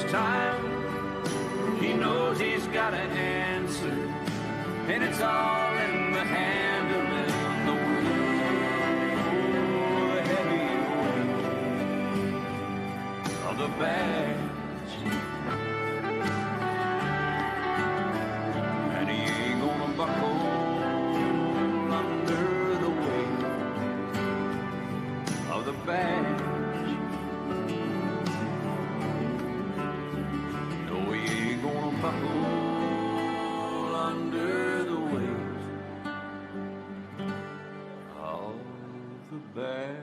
time. He knows he's got an answer, and it's all in the handling the heavy weight of the badge. And he ain't gonna buckle under the weight of the badge. Buckle under the weight of the bag.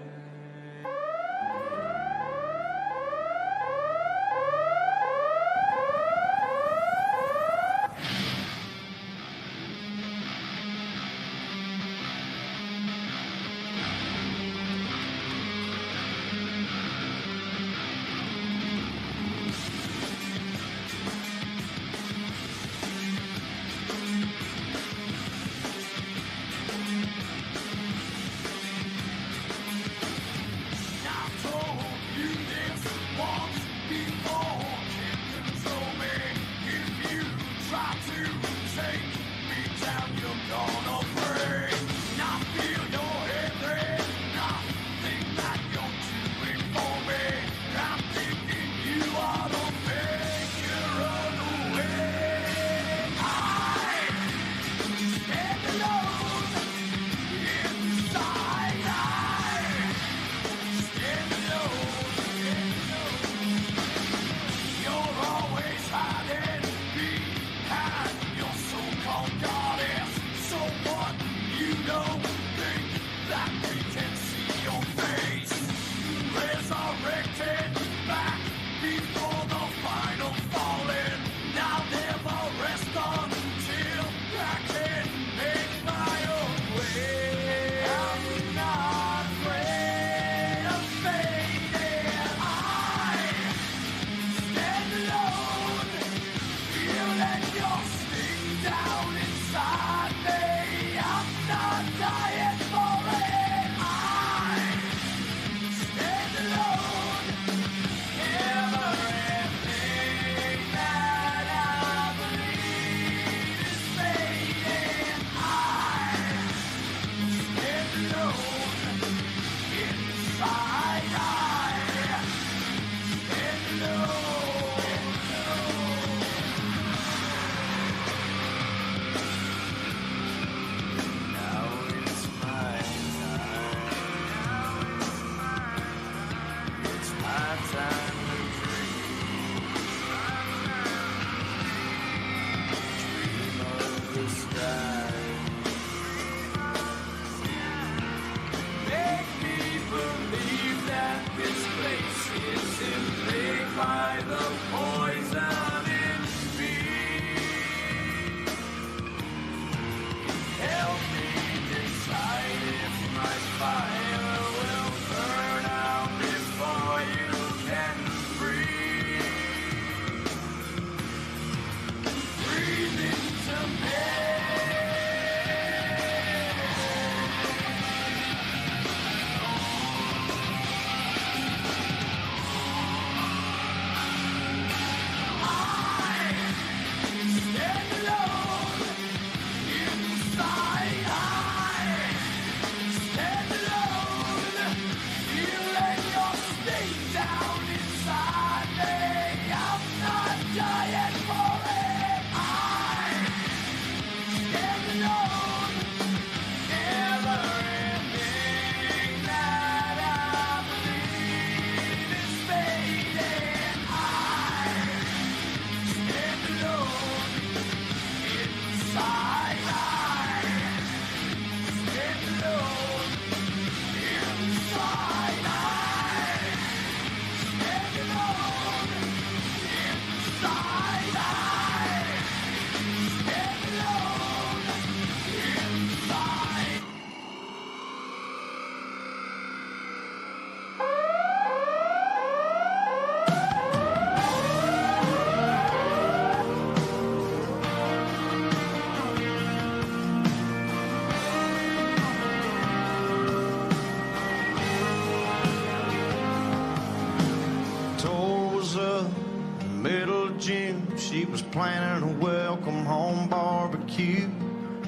middle of June, she was planning a welcome home barbecue,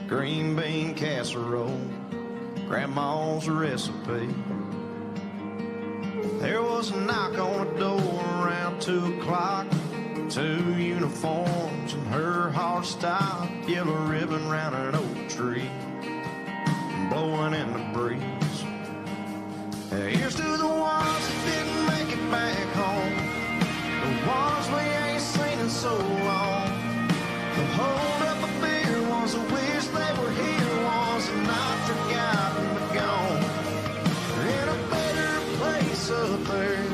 green bean casserole, Grandma's recipe. There was a knock on the door around 2 o'clock. 2 uniforms and her heart stopped. Yellow ribbon round an oak tree, blowing in the breeze. Here's to the ones that didn't make it back home, the ones we ain't seen in so long. The hold up a beer was a wish they were here, was not forgotten but gone. They're in a better place up there,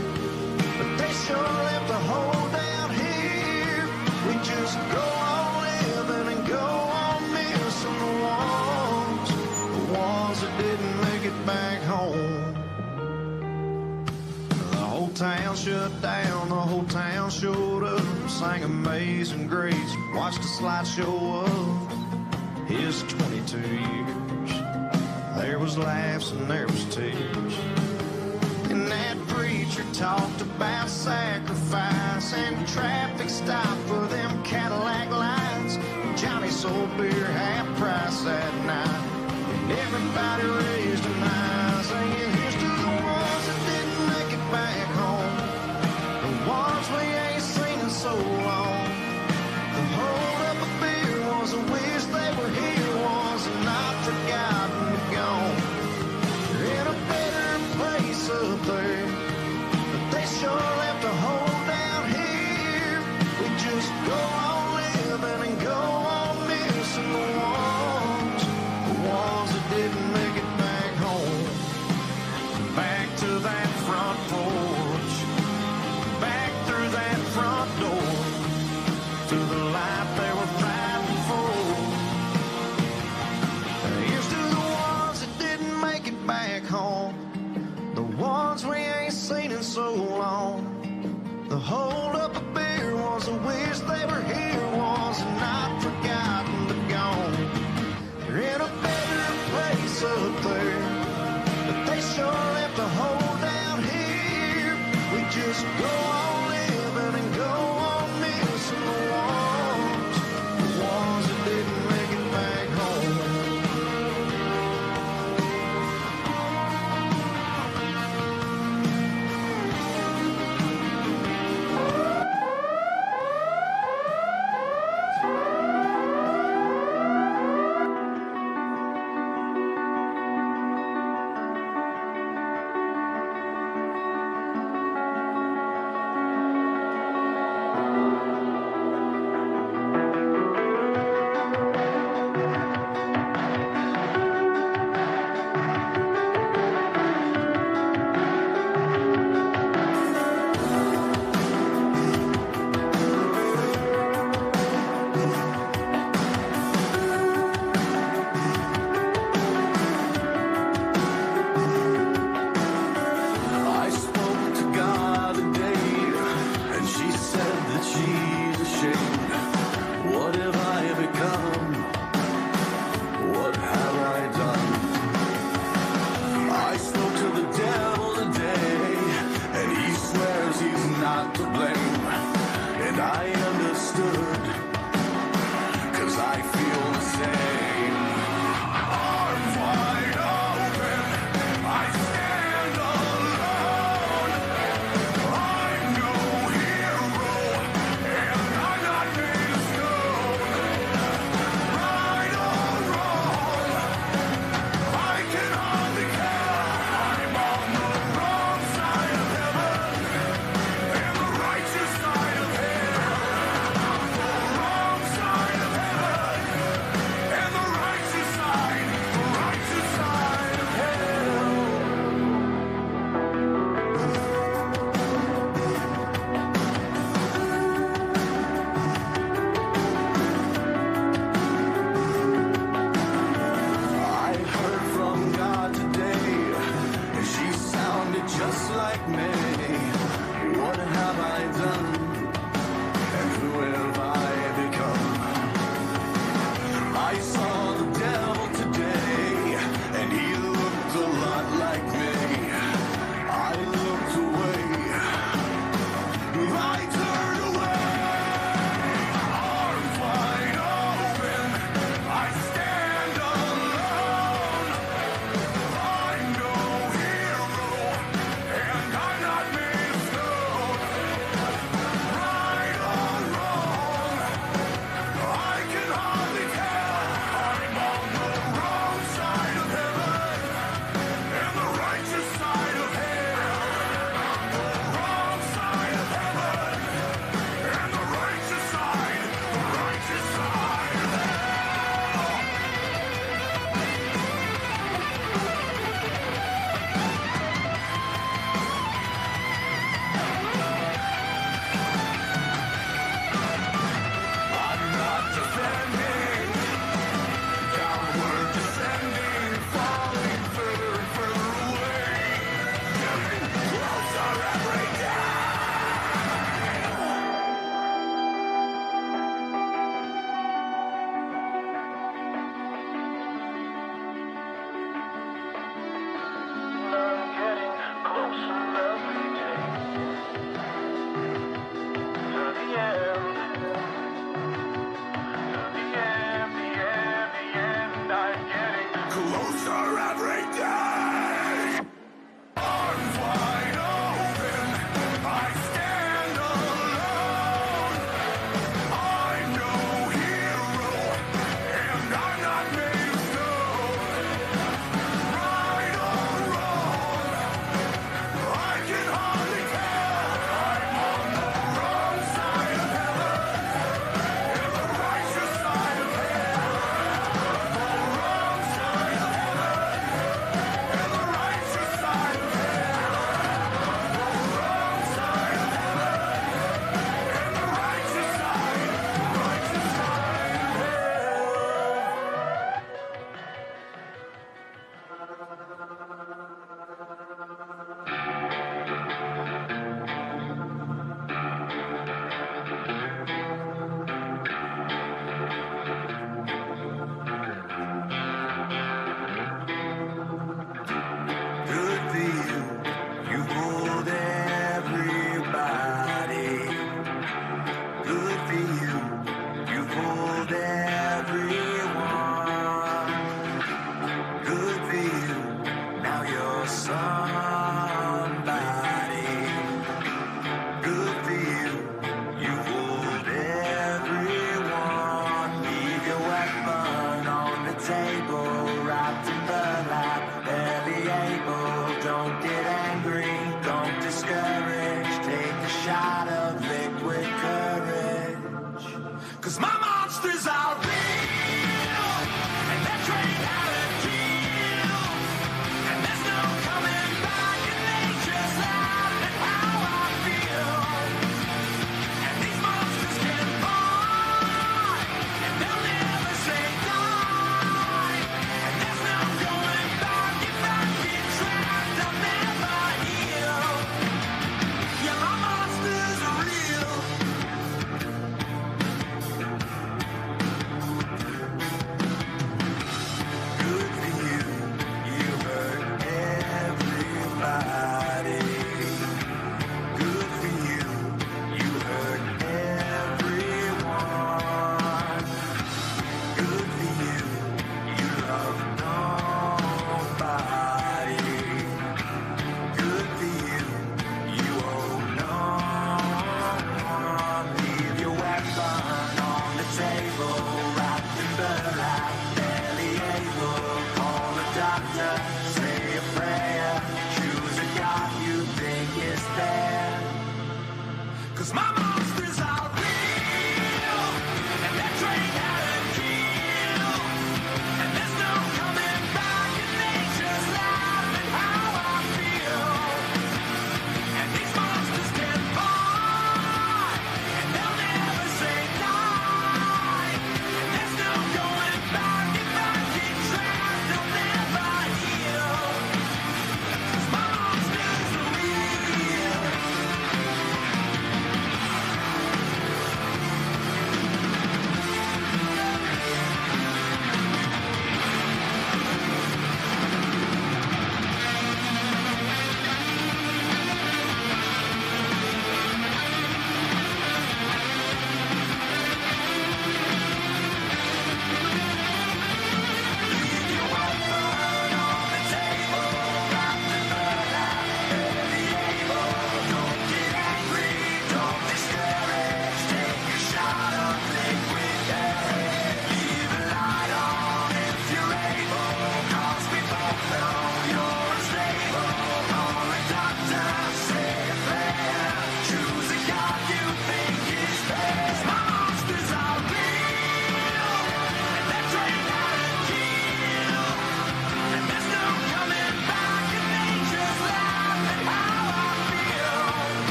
but they sure left a hole down here. We just go on living and go on missing the ones that didn't make it back home. The whole town shut down, the whole town showed up, sang Amazing Grace, watched a slideshow of his 22 years. There was laughs and there was tears, and that preacher talked about sacrifice and traffic stop for them Cadillac lights. Johnny sold beer half price that night, and everybody raised an eye, saying here's to the ones that didn't make it back home, the ones we ain't seen in so long. The hold up a beer was a wish they were here, was not forgotten but gone. They're in a better place up there, but they sure left a hole down here. We just go on living and go on missing the ones that didn't make it back home. Back to that front porch, back through that front door, to the life they were fighting for. Here's to the ones that didn't make it back home, the ones we ain't seen in so long. The hold up a beer was a wish they were here, was not forgotten but gone. They're in a better place up there, but they sure left a hole down here. We just go on living and go on missing the ones that didn't make it back home. I spoke to God today, and she said that she's ashamed. What have I become? What have I done? I spoke to the devil today, and he swears he's not to blame. And I understood, 'cause I feel the same. Arms wide open, I stand alone. I'm no hero, and I'm not made of stone. Right or wrong, I can hardly care. I'm on the wrong side of heaven, and the righteous side of hell. The wrong side of heaven, and the righteous side of hell. I heard from God today, and she sounded just like me. What have I done? And who have I become? I saw the devil today, and he looked a lot like me. I looked away, I turned away. 'Cause my monsters are real, and that train hadn't killed, and there's no coming back, and they just laugh at how I feel. And these monsters can fly, and they'll never say die, and there's no going back. If I get trapped, they'll never heal. 'Cause my monsters are real.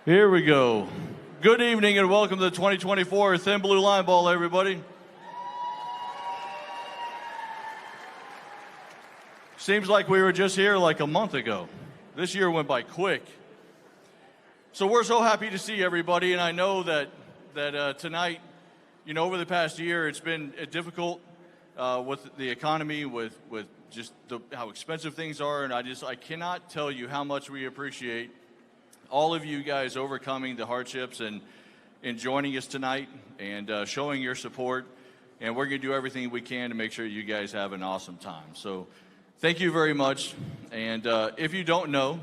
Here we go. Good evening and welcome to the 2024 Thin Blue Line Ball, everybody. Seems like we were just here like a month ago. This year went by quick. So we're so happy to see everybody, and I know that tonight, over the past year, it's been difficult with the economy, with just how expensive things are, and I cannot tell you how much we appreciate all of you guys overcoming the hardships and joining us tonight and showing your support. And we're going to do everything we can to make sure you guys have an awesome time. So thank you very much. And if you don't know,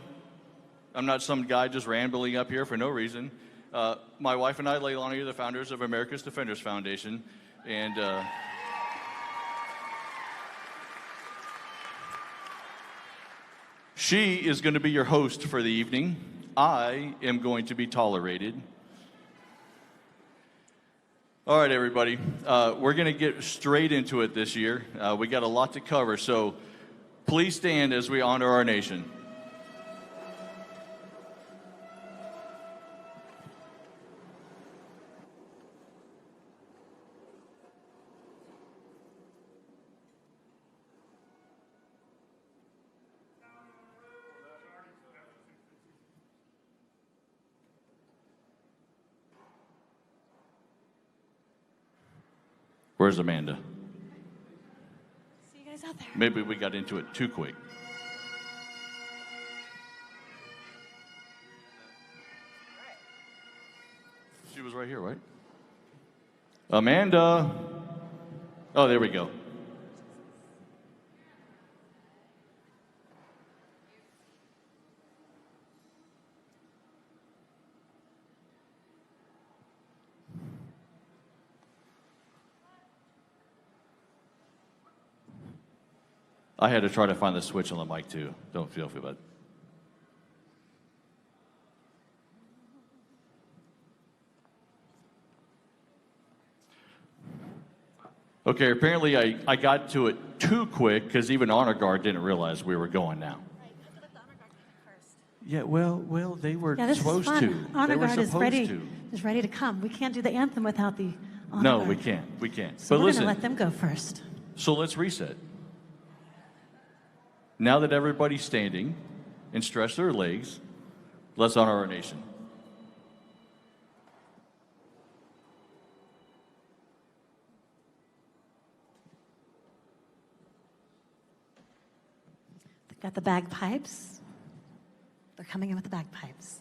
I'm not some guy just rambling up here for no reason. My wife and I, Leilani, are the founders of America's Defenders Foundation. And she is going to be your host for the evening. I am going to be tolerated. All right, everybody. We're going to get straight into it this year. We got a lot to cover, so please stand as we honor our nation. Where's Amanda? See you guys out there. Maybe we got into it too quick. She was right here, right? Amanda. Oh, there we go. I had to try to find the switch on the mic too. Don't feel bad. Okay, apparently I got to it too quick because even Honor Guard didn't realize we were going now. Yeah, well, they were supposed to. Honor they were Guard supposed is ready to come. We can't do the anthem without the Honor No, Guard. we can't. So but we're listen, going to let them go first. so let's reset. Now that everybody's standing and stretch their legs, let's honor our nation. They've got the bagpipes. They're coming in with the bagpipes.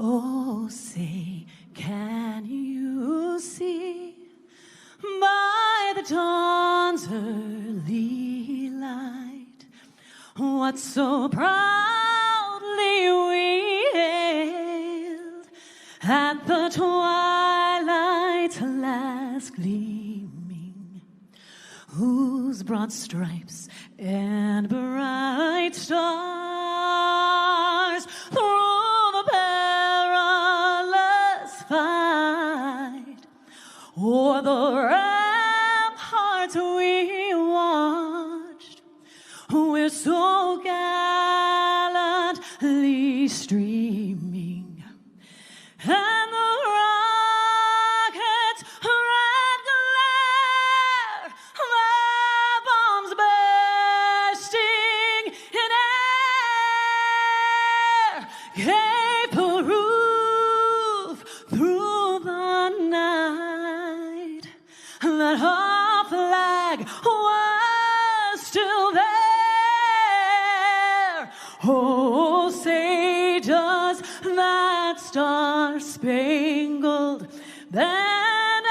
Oh, say, can you see by the dawn's early light what so proudly we hailed at the twilight's last gleaming, whose broad stripes and bright stars through the perilous fight o'er the ramparts we watched, we're so gallantly streaming, and the rockets' red glare, their bombs bursting in air, gave proof through the night that our flag was still there. Oh, say does that star-spangled banner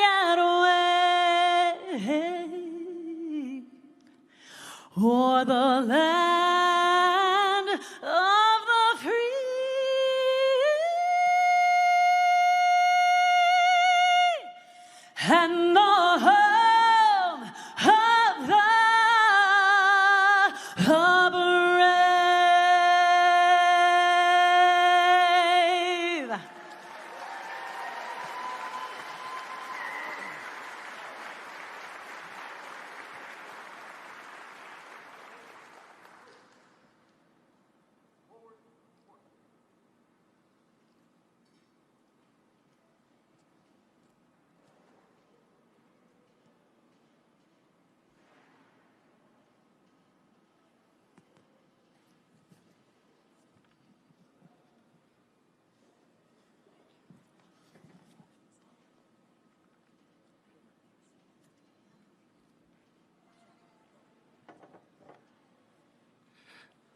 yet wave o'er the land of the free and the home of the brave.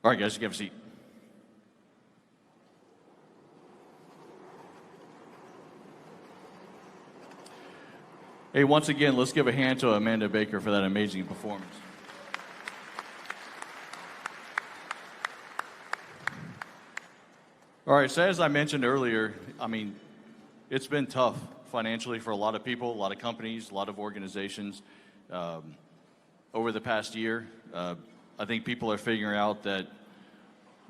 All right, guys, you have a seat. Hey, once again, let's give a hand to Amanda Baker for that amazing performance. All right, so as I mentioned earlier, I mean, it's been tough financially for a lot of people, a lot of companies, a lot of organizations over the past year. I think people are figuring out that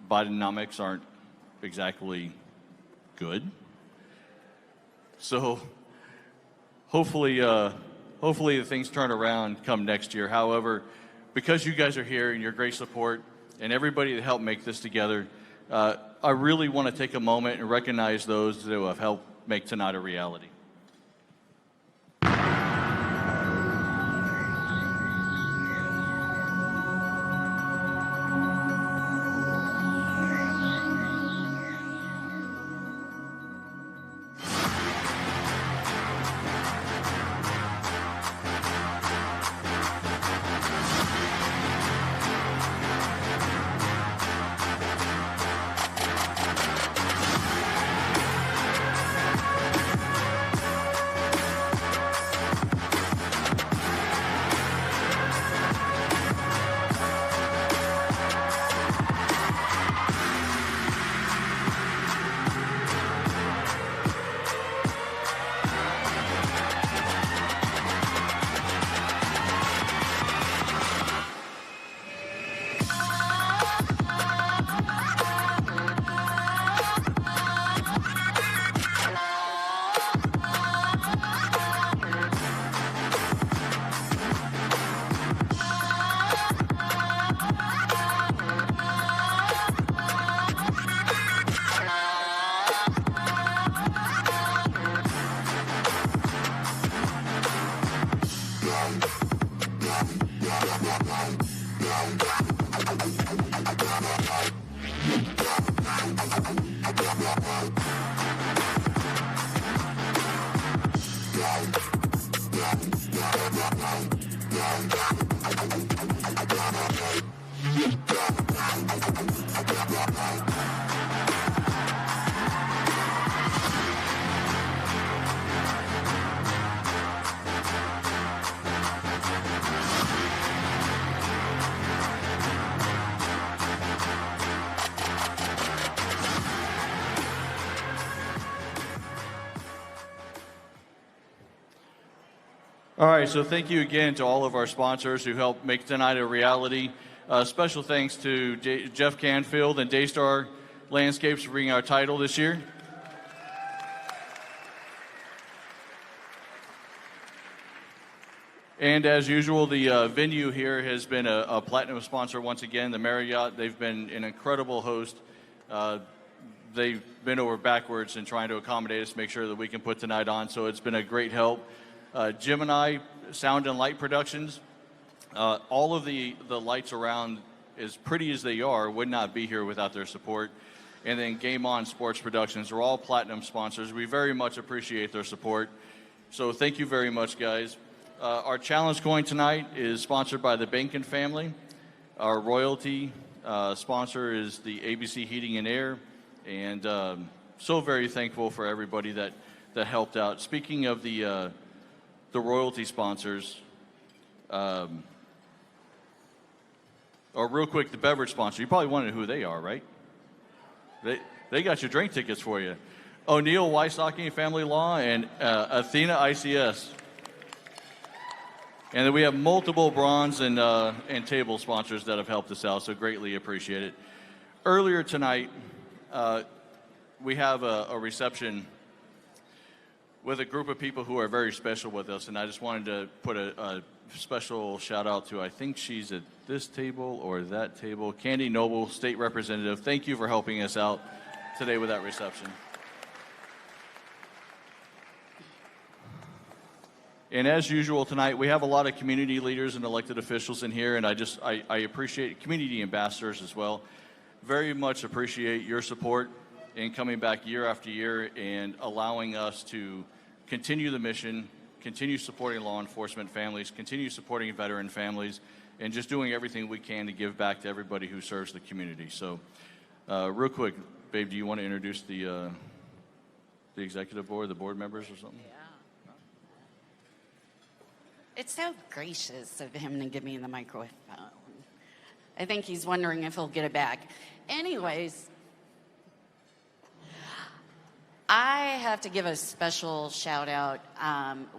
Bidenomics aren't exactly good. So hopefully the things turn around come next year. However, because you guys are here and your great support and everybody that helped make this together, I really want to take a moment and recognize those that have helped make tonight a reality. All right, so thank you again to all of our sponsors who helped make tonight a reality. Special thanks to Jeff Canfield and Daystar Landscapes for bringing our title this year. And as usual, the venue here has been a platinum sponsor once again, the Marriott. They've been an incredible host. They've been over backwards in trying to accommodate us, make sure that we can put tonight on, so it's been a great help. Gemini Sound and Light Productions, all of the lights around, as pretty as they are, would not be here without their support. And then Game On Sports Productions are all platinum sponsors. We very much appreciate their support. So thank you very much, guys. Our challenge coin tonight is sponsored by the Bankin family. Our royalty sponsor is the ABC Heating and Air. And so very thankful for everybody that helped out. Speaking of the royalty sponsors, or real quick, the beverage sponsor. You probably wondered who they are, right? They got your drink tickets for you. O'Neill Wysocki Family Law and Athena ICS. And then we have multiple bronze and table sponsors that have helped us out, so greatly appreciate it. Earlier tonight, we have a reception with a group of people who are very special with us, and I just wanted to put a special shout out to, I think she's at this table or that table, Candy Noble, State Representative. Thank you for helping us out today with that reception. And as usual tonight, we have a lot of community leaders and elected officials in here, and I appreciate community ambassadors as well. Very much appreciate your support in coming back year after year and allowing us to continue the mission, continue supporting law enforcement families, continue supporting veteran families, and just doing everything we can to give back to everybody who serves the community. So real quick, babe, do you want to introduce the executive board, the board members or something? Yeah. It's so gracious of him to give me the microphone. I think he's wondering if he'll get it back. Anyways, I have to give a special shout out.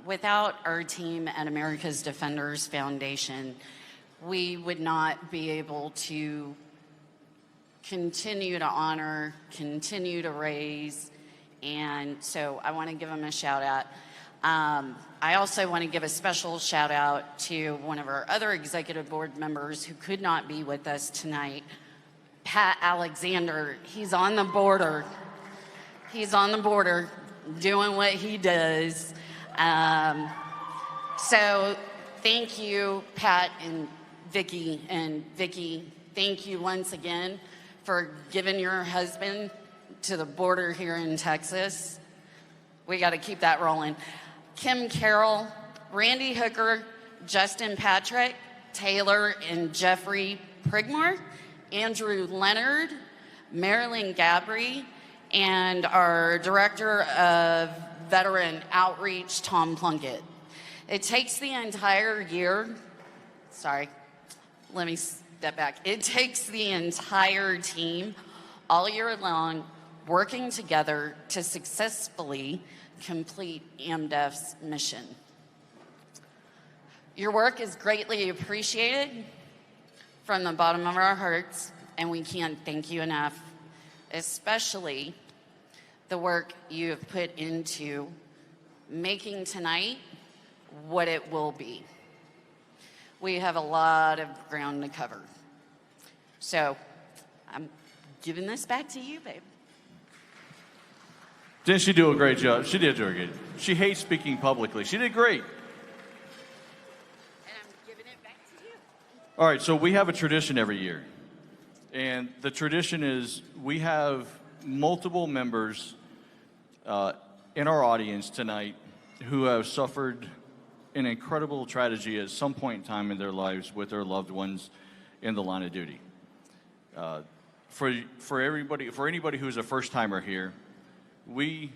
Without our team at America's Defenders Foundation, we would not be able to continue to honor, continue to raise, and so I want to give them a shout out. I also want to give a special shout out to one of our other executive board members who could not be with us tonight, Pat Alexander. He's on the border. He's on the border doing what he does. So thank you, Pat and Vicky. And Vicky, thank you once again for giving your husband to the border here in Texas. We got to keep that rolling. Kim Carroll, Randy Hooker, Justin Patrick, Taylor and Jeffrey Prigmore, Andrew Leonard, Marilyn Gabry, and our Director of Veteran Outreach, Tom Plunkett. It takes the entire year, let me step back. It takes the entire team all year long working together to successfully complete AMDEF's mission. Your work is greatly appreciated from the bottom of our hearts, and we can't thank you enough, especially the work you have put into making tonight what it will be. We have a lot of ground to cover. So I'm giving this back to you, babe. Didn't she do a great job? She did do a great job. She hates speaking publicly. She did great. And I'm giving it back to you. All right, so we have a tradition every year. And the tradition is we have multiple members in our audience tonight who have suffered an incredible tragedy at some point in time in their lives with their loved ones in the line of duty. For anybody who's a first-timer here, a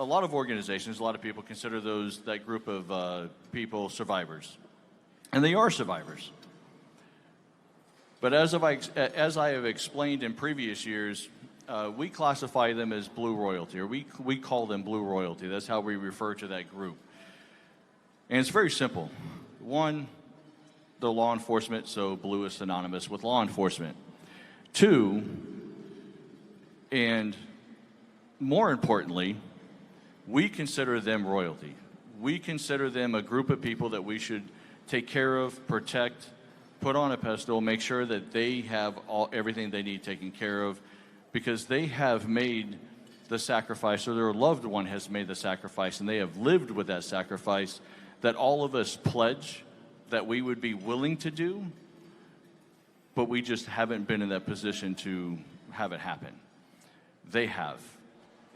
lot of organizations, a lot of people consider that group of people survivors. And they are survivors. But as I have explained in previous years, we classify them as blue royalty, or we call them blue royalty. That's how we refer to that group. And it's very simple. One, the law enforcement, so blue is synonymous with law enforcement. Two, and more importantly, we consider them royalty. We consider them a group of people that we should take care of, protect, put on a pedestal, make sure that they have everything they need taken care of, because they have made the sacrifice, or their loved one has made the sacrifice, and they have lived with that sacrifice that all of us pledge that we would be willing to do, but we just haven't been in that position to have it happen. They have,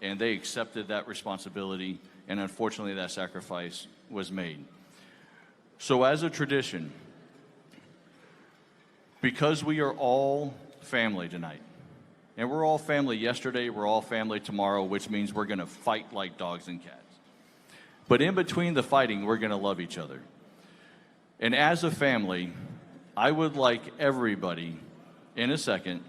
and they accepted that responsibility, and unfortunately that sacrifice was made. So as a tradition, because we are all family tonight, and we're all family yesterday, we're all family tomorrow, which means we're going to fight like dogs and cats. But in between the fighting, we're going to love each other. And as a family, I would like everybody in a second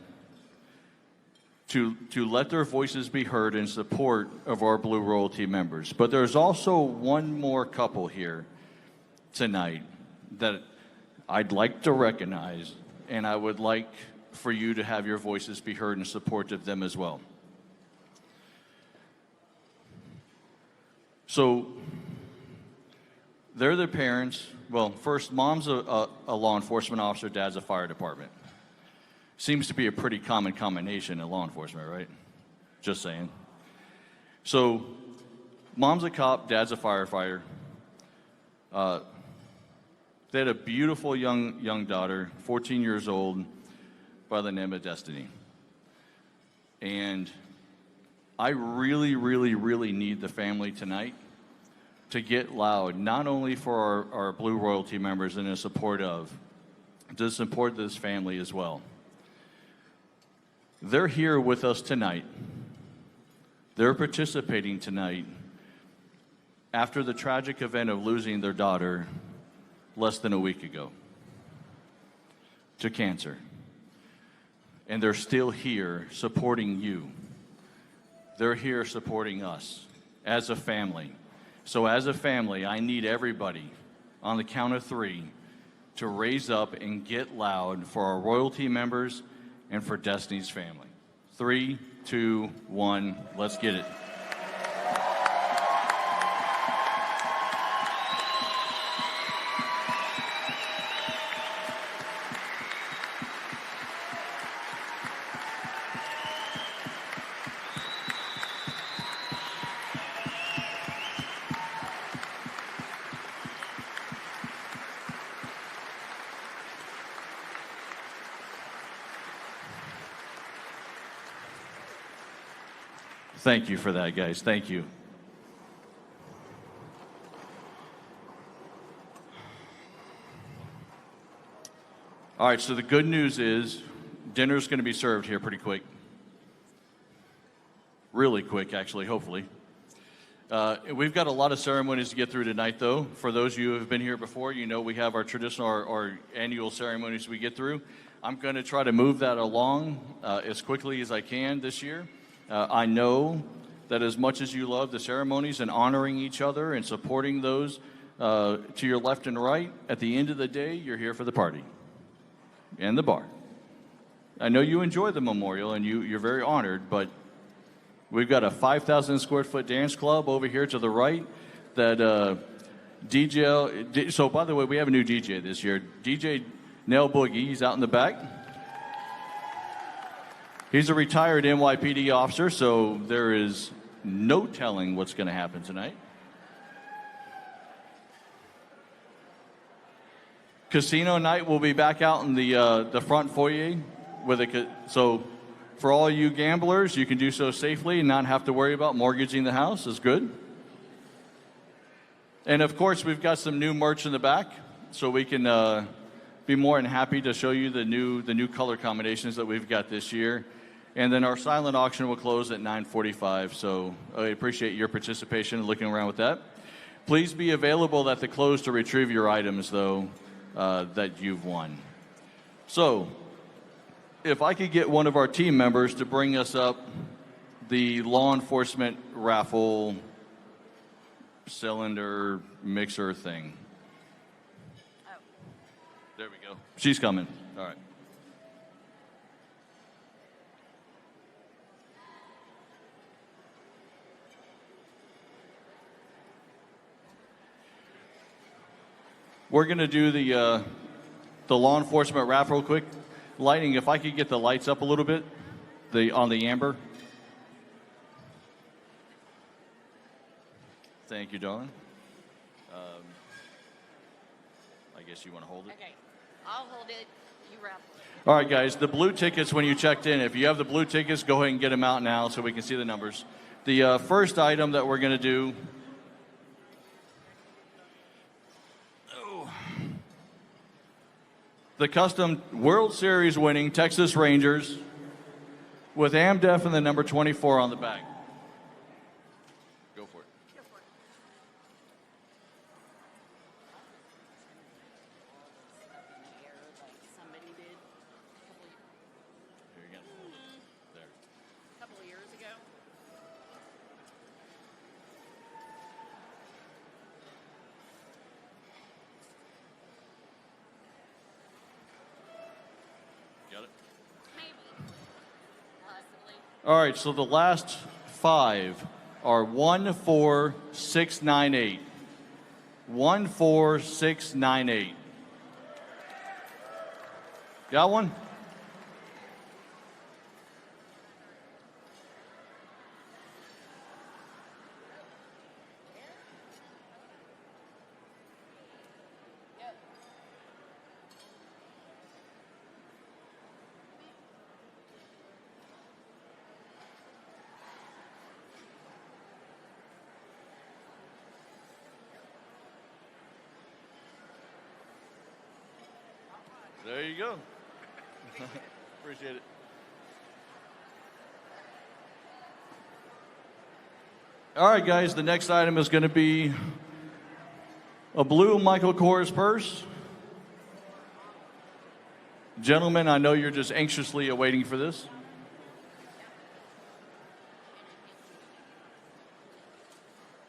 to let their voices be heard in support of our Blue Royalty members. But there's also one more couple here tonight that I'd like to recognize, and I would like for you to have your voices be heard in support of them as well. So they're the parents. Well, first, mom's a law enforcement officer, dad's a fire department. Seems to be a pretty common combination in law enforcement, right? Just saying. So mom's a cop, dad's a firefighter. They had a beautiful young daughter, 14 years old, by the name of Destiny. And I really, really, really need the family tonight to get loud, not only for our Blue Royalty members and in support of, to support this family as well. They're here with us tonight. They're participating tonight after the tragic event of losing their daughter less than a week ago to cancer. And they're still here supporting you. They're here supporting us as a family. So as a family, I need everybody on the count of 3 to raise up and get loud for our royalty members and for Destiny's family. 3, 2, 1, let's get it. Thank you for that, guys. Thank you. All right, so the good news is dinner's going to be served here pretty quick. Really quick, actually, hopefully. We've got a lot of ceremonies to get through tonight, though. For those of you who have been here before, you know we have our traditional, our annual ceremonies we get through. I'm going to try to move that along as quickly as I can this year. I know that as much as you love the ceremonies and honoring each other and supporting those to your left and right, at the end of the day, you're here for the party and the bar. I know you enjoy the memorial and you're very honored, but we've got a 5,000 square foot dance club over here to the right that DJ, so by the way, we have a new DJ this year. DJ Nell Boogie, he's out in the back. He's a retired NYPD officer, so there is no telling what's going to happen tonight. Casino night will be back out in the front foyer so for all you gamblers, you can do so safely and not have to worry about mortgaging the house. Is good. And of course, we've got some new merch in the back, so we can be more than happy to show you the new color combinations that we've got this year. And then our silent auction will close at 9:45, so I appreciate your participation and looking around with that. Please be available at the close to retrieve your items, though, that you've won. So, if I could get one of our team members to bring us up the law enforcement raffle cylinder mixer thing. There we go. She's coming. All right. We're going to do the law enforcement wrap real quick. Lighting, if I could get the lights up a little bit on the amber. Thank you, Dawn. I guess you want to hold it? Okay, I'll hold it. You wrap it. All right, guys, the blue tickets when you checked in, if you have the blue tickets, go ahead and get them out now so we can see the numbers. The first item that we're going to do, the custom World Series winning Texas Rangers with AmDef and the number 24 on the back. Go for it. Somebody did Here you go. There. a couple of years ago. Got it? Maybe. Possibly. All right, so the last 5 are 14698. 14698. Got one? There you go. Appreciate it. All right, guys, the next item is going to be a blue Michael Kors purse. Gentlemen, I know you're just anxiously awaiting for this.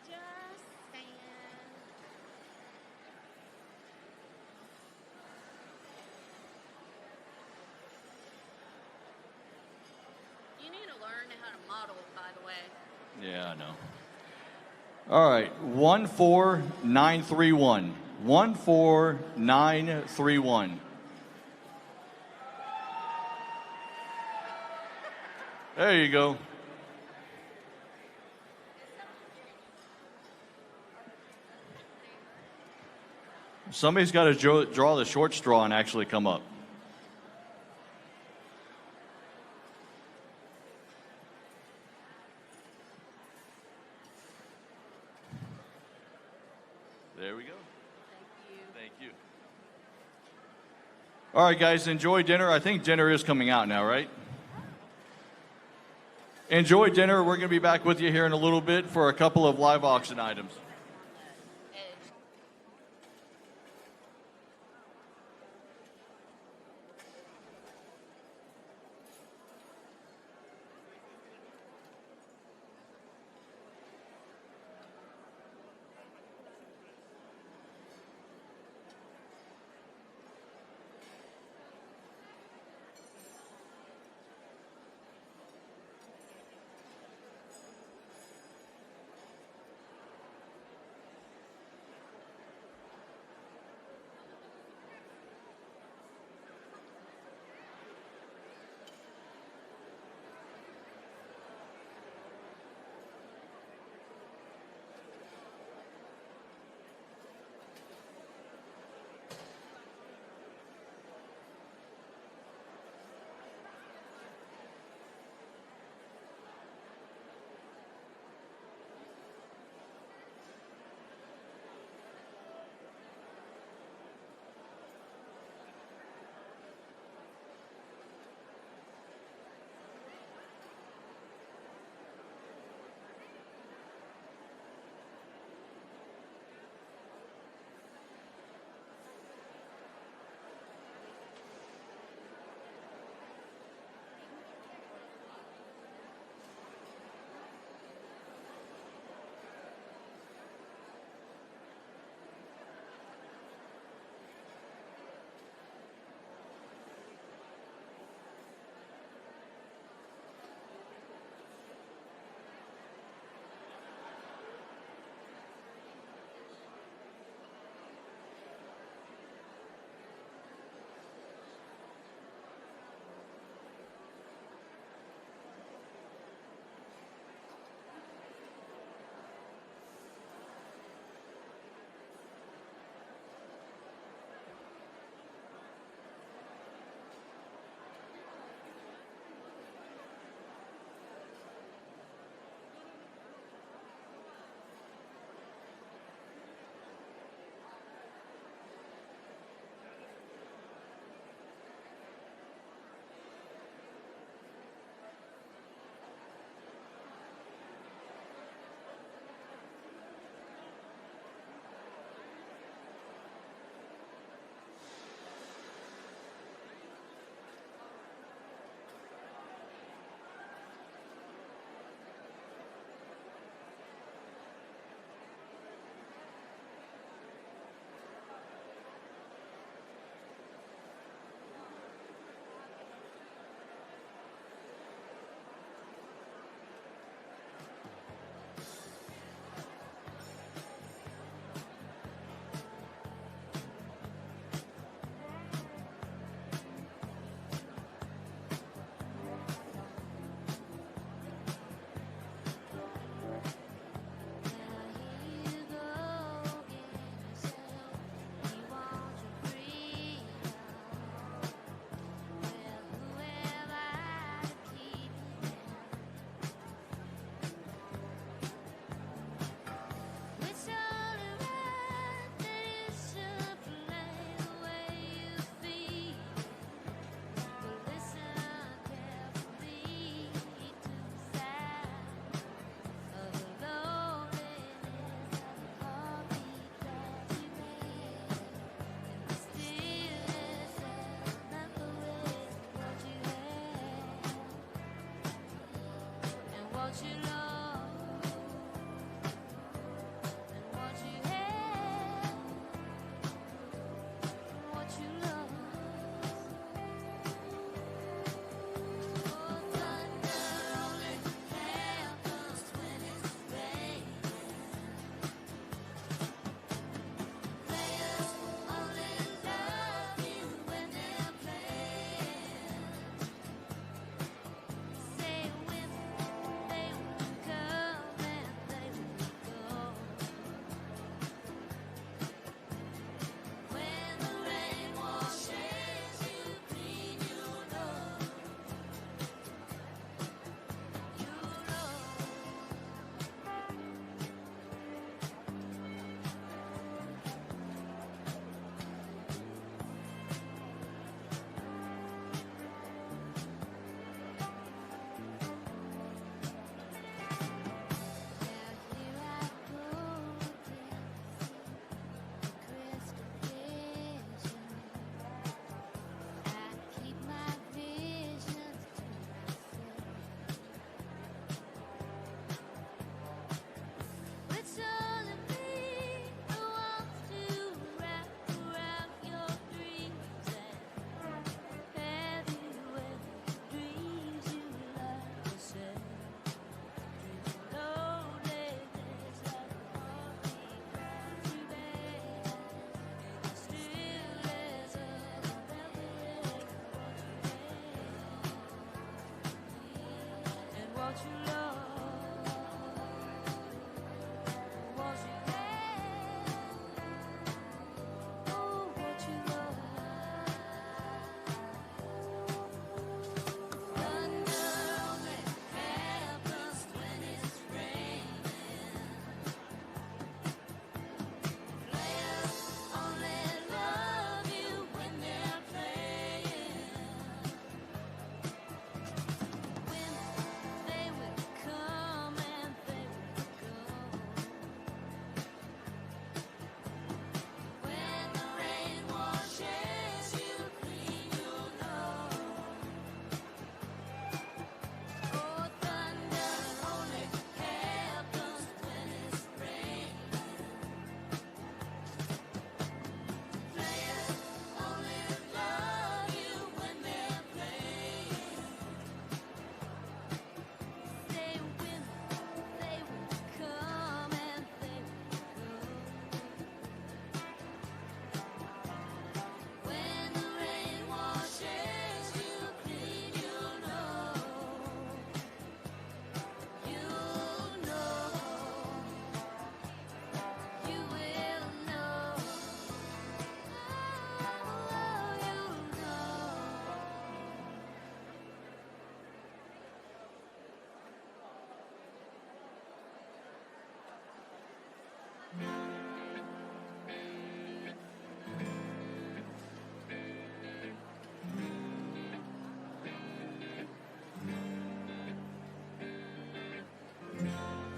Just saying. You need to learn how to model, by the way. Yeah, I know. All right, 14931. 14931. There you go. Somebody's got to draw the short straw and actually come up. There we go. Thank you. All right, guys, enjoy dinner. I think dinner is coming out now, right? Enjoy dinner. We're going to be back with you here in a little bit for a couple of live auction items.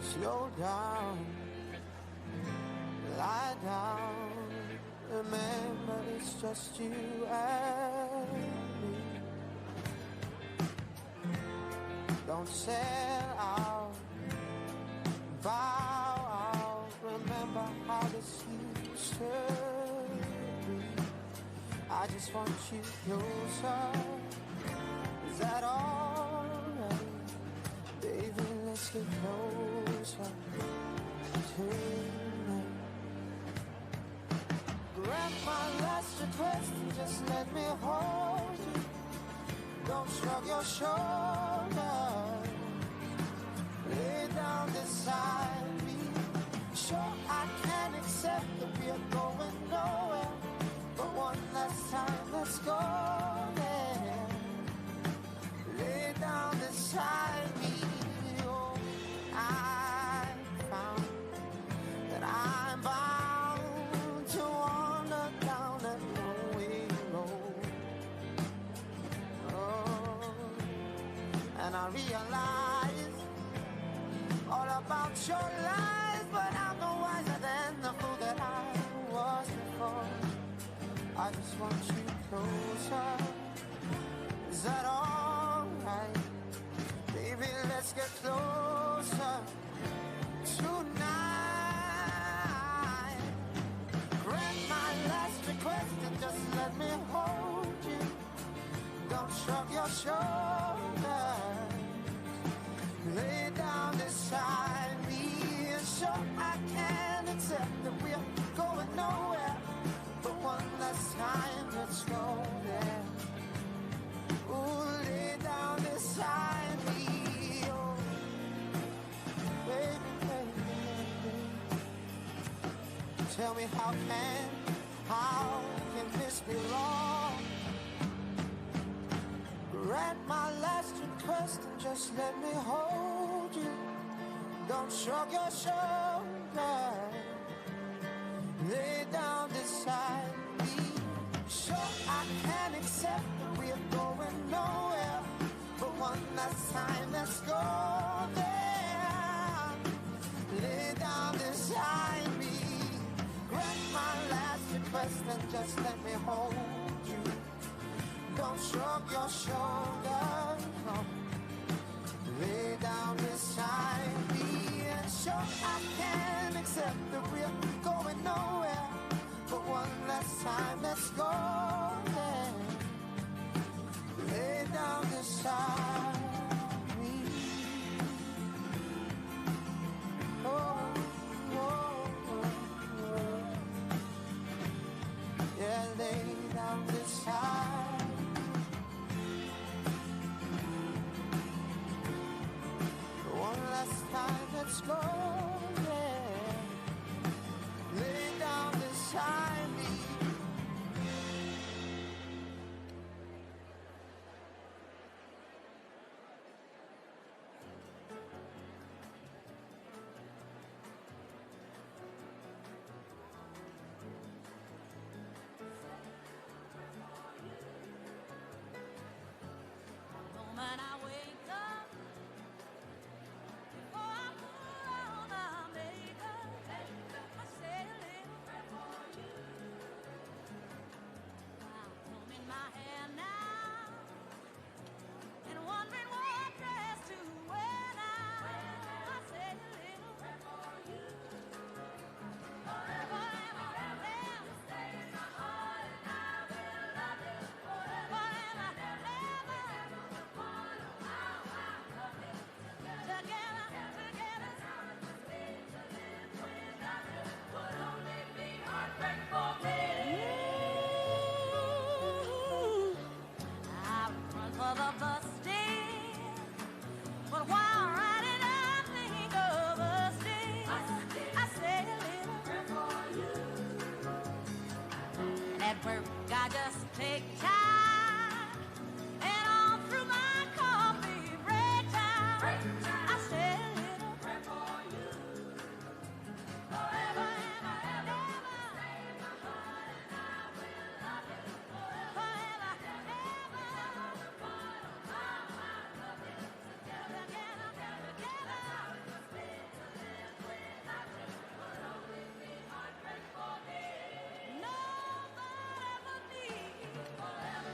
Slow down, lie down. Remember, it's just you and me. Don't sell out, bow out. Remember how this used to be. I just want you closer. Is that all right? Baby, let's get closer tonight. Grant my last request and just let me hold you. Don't shrug your shoulders. Lay down beside me. Sure, I can accept that we're going nowhere, but one last time, let's go there. Lay down beside me. Oh, I found that I'm bound to wander down that lonely road. Oh, and I realize all about your lies, but I'm no wiser than the fool that I was before. I just want you closer. Is that all right? Baby, let's get close. lay down beside me. And sure, I can accept that we're going nowhere, but one last time, let's go there. Ooh, lay down beside me. Oh, baby, baby, baby. Tell me how can this be wrong? Grant my last request and just let me hold you. Don't shrug your shoulders. Lay down beside me. Sure, I can accept that we're going nowhere, but one last time, let's go there. Lay down beside me. Grant my last request and just let me hold you. Don't shrug your shoulders, no. Lay down beside me. And sure, I can accept that we're going nowhere, but one last time, let's go there. Lay down beside me. Oh, oh, oh, oh. Yeah, lay down beside. One last time, let's go there. Lay down beside me. Moment I wake up, before I put on my makeup, I say a little prayer for you. I'm combing my hair now and wondering what dress to wear now. I say a little prayer for you. Forever and ever, stay in my heart and I will love you forever and ever. For the bus stand, but while riding I think of us days. I say a little prayer for you. And at work I just take time, and all through my coffee break time, I say a little prayer for you. Forever and ever, stay in my heart and I will love you forever and ever. Nobody but me forever.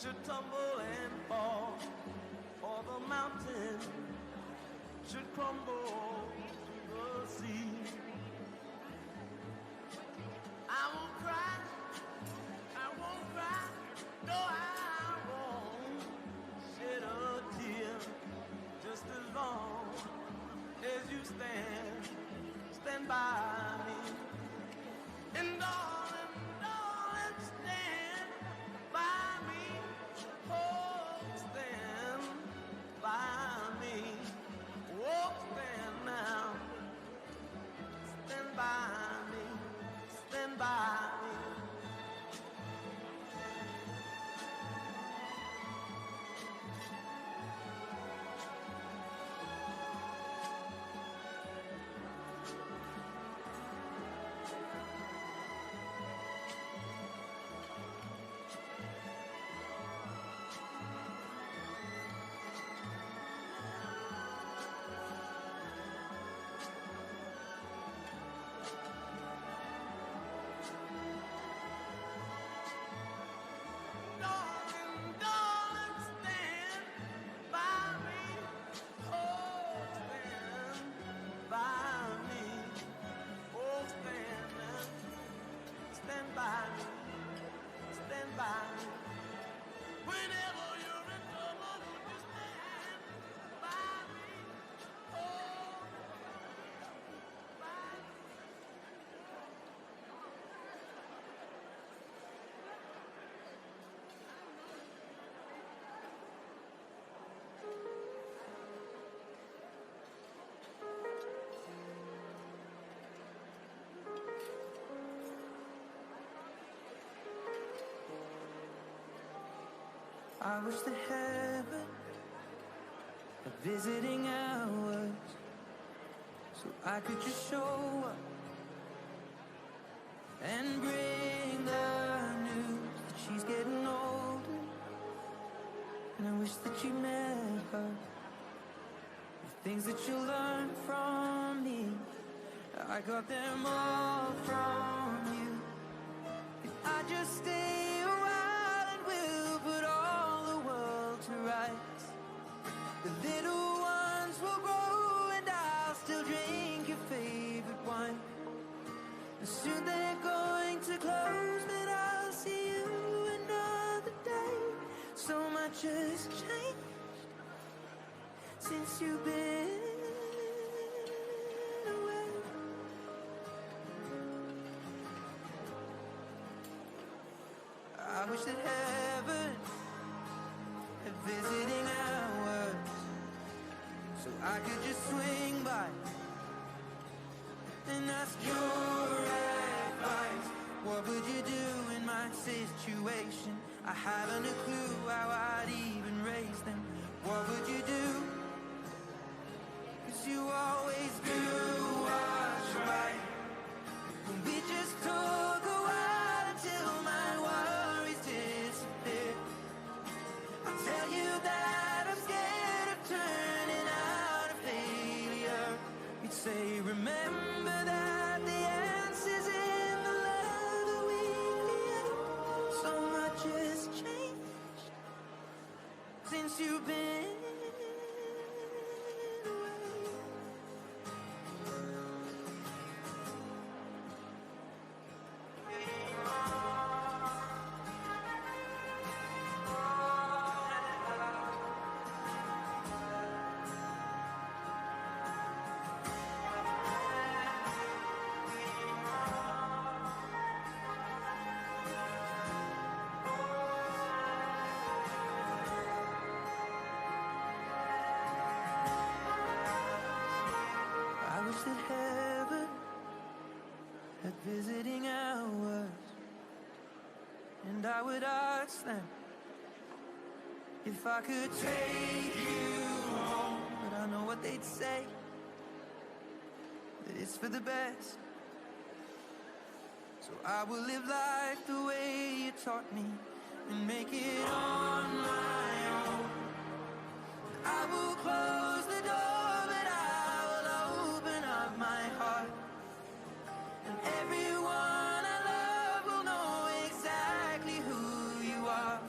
should tumble and fall, or the mountain should crumble to the sea. I won't cry, no, I won't shed a tear, just as long as you stand by me. And darling, stand by me, oh, stand by me, oh, stand now, stand by me, stand by me. I wish that heaven had visiting hours, so I could just show up and bring the news that she's getting older. And I wish that you met her, the things that you learned from me, I got them all from you. If I just stay a while and we'll put all the world to rights. The little ones will grow and I'll still drink your favorite wine. And soon they're going to close, but I'll see you another day. So much has changed since you've been away. I wish that heaven had visiting hours, so I could just swing by and ask your advice. What would you do in my situation? I haven't a clue how I'd even raise them. What would you do? 'Cause you always do what's right. We just took a while until my worries disappear. I tell you that I'm scared of turning out a failure. You'd say, remember that the answer's in the love that we create. So much has changed since you've been away. I wish that heaven had visiting hours, and I would ask them if I could take you home. But I know what they'd say, that it's for the best. So I will live life the way you taught me and make it on my own. I will close the door, but I will open up my heart. And everyone I love will know exactly who you are.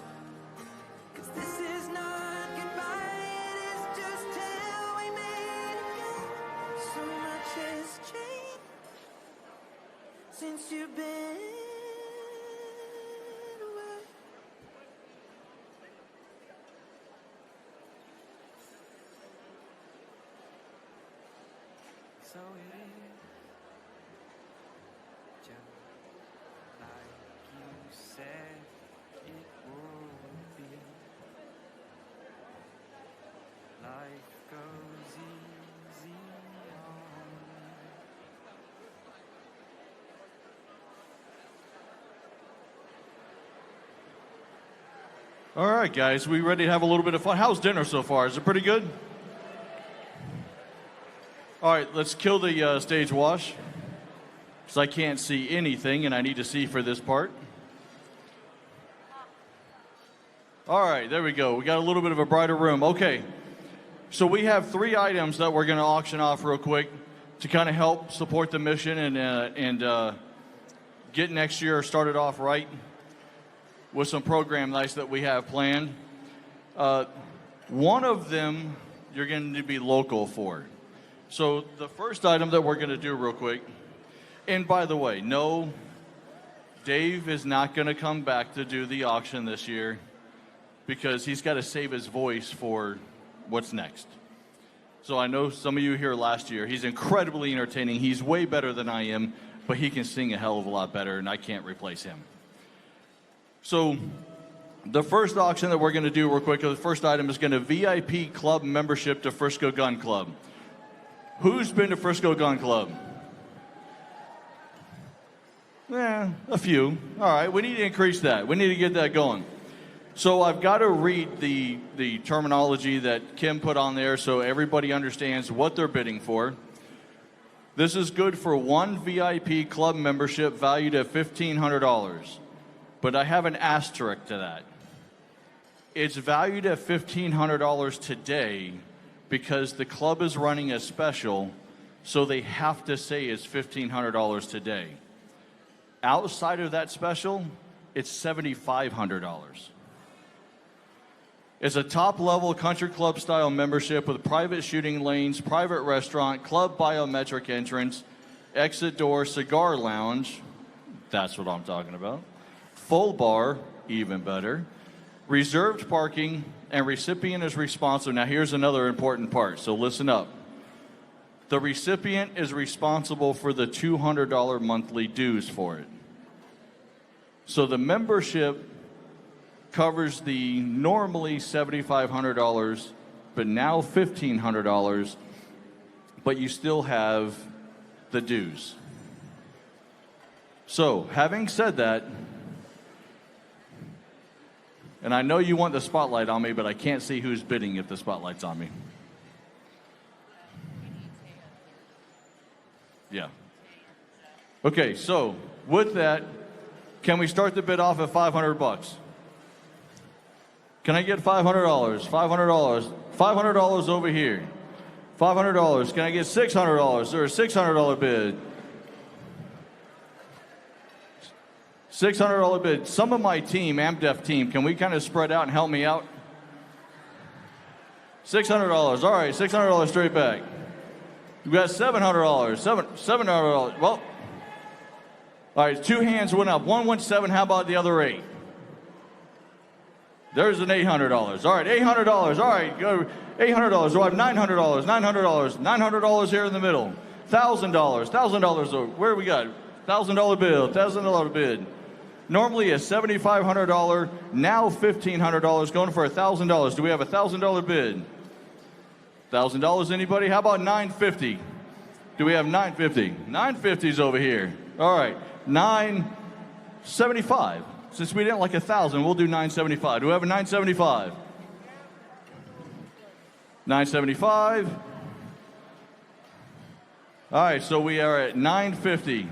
since you've been away. So it is just like you said it would be. Life goes easy on me. All right, guys, we ready to have a little bit of fun? How's dinner so far? Is it pretty good? All right, let's kill the stage wash, because I can't see anything, and I need to see for this part. All right, there we go. We got a little bit of a brighter room. Okay, so we have 3 items that we're going to auction off real quick to kind of help support the mission and get next year started off right with some program nights that we have planned. One of them you're going to be local for. So the first item that we're going to do real quick, and by the way, no, Dave is not going to come back to do the auction this year because he's got to save his voice for what's next. So I know some of you here last year, he's incredibly entertaining. He's way better than I am, but he can sing a hell of a lot better, and I can't replace him. So the first auction that we're going to do real quick, the first item is going to VIP club membership to Frisco Gun Club. Who's been to Frisco Gun Club? A few. All right, we need to increase that. We need to get that going. So I've got to read the terminology that Kim put on there so everybody understands what they're bidding for. This is good for one VIP club membership valued at $1,500. But I have an asterisk to that. It's valued at $1,500 today because the club is running a special, so they have to say it's $1,500 today. Outside of that special, it's $7,500. It's a top-level country club style membership with private shooting lanes, private restaurant, club biometric entrance, exit door, cigar lounge. That's what I'm talking about. Full bar, even better. Reserved parking, and recipient is responsible. Now here's another important part, so listen up. The recipient is responsible for the $200 monthly dues for it. So the membership covers the normally $7,500, but now $1,500, but you still have the dues. So having said that, and I know you want the spotlight on me, but I can't see who's bidding if the spotlight's on me. Yeah. Okay, so with that, can we start the bid off at $500? Can I get $500? $500. $500 over here. $500. Can I get $600? Or a $600 bid? $600 bid. Some of my team, AmDef team, can we kind of spread out and help me out? $600. All right, $600 straight back. We got $700. $700. Well, all right, 2 hands went up. One went 7. How about the other 8? There's an $800. All right, $800. All right, go $800. Do I have $900? $900. $900 here in the middle. $1,000. $1,000. Where we got? $1,000 bill. $1,000 bid. Normally a $7,500, now $1,500, going for $1,000. Do we have a $1,000 bid? $1,000, anybody? How about $950? Do we have $950? $950's over here. All right, $975. Since we didn't like $1,000, we'll do $975. Do we have a $975? $975. All right, so we are at $950.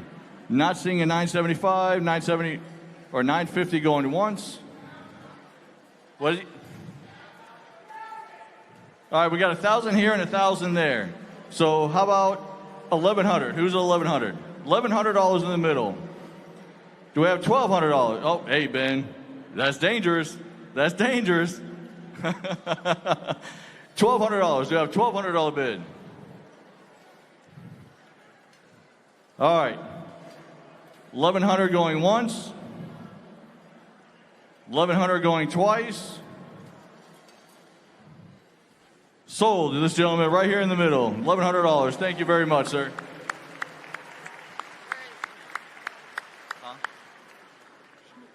Not seeing a $975, $970, or $950 going once. What is it? All right, we got 1,000 here and 1,000 there. So how about 1,100? Who's at 1,100? $1,100 in the middle. Do we have $1,200? Oh, hey, Ben, that's dangerous. That's dangerous. $1,200. Do we have a $1,200 bid? All right. 1,100 going once. 1,100 going twice. Sold to this gentleman right here in the middle. $1,100. Thank you very much, sir.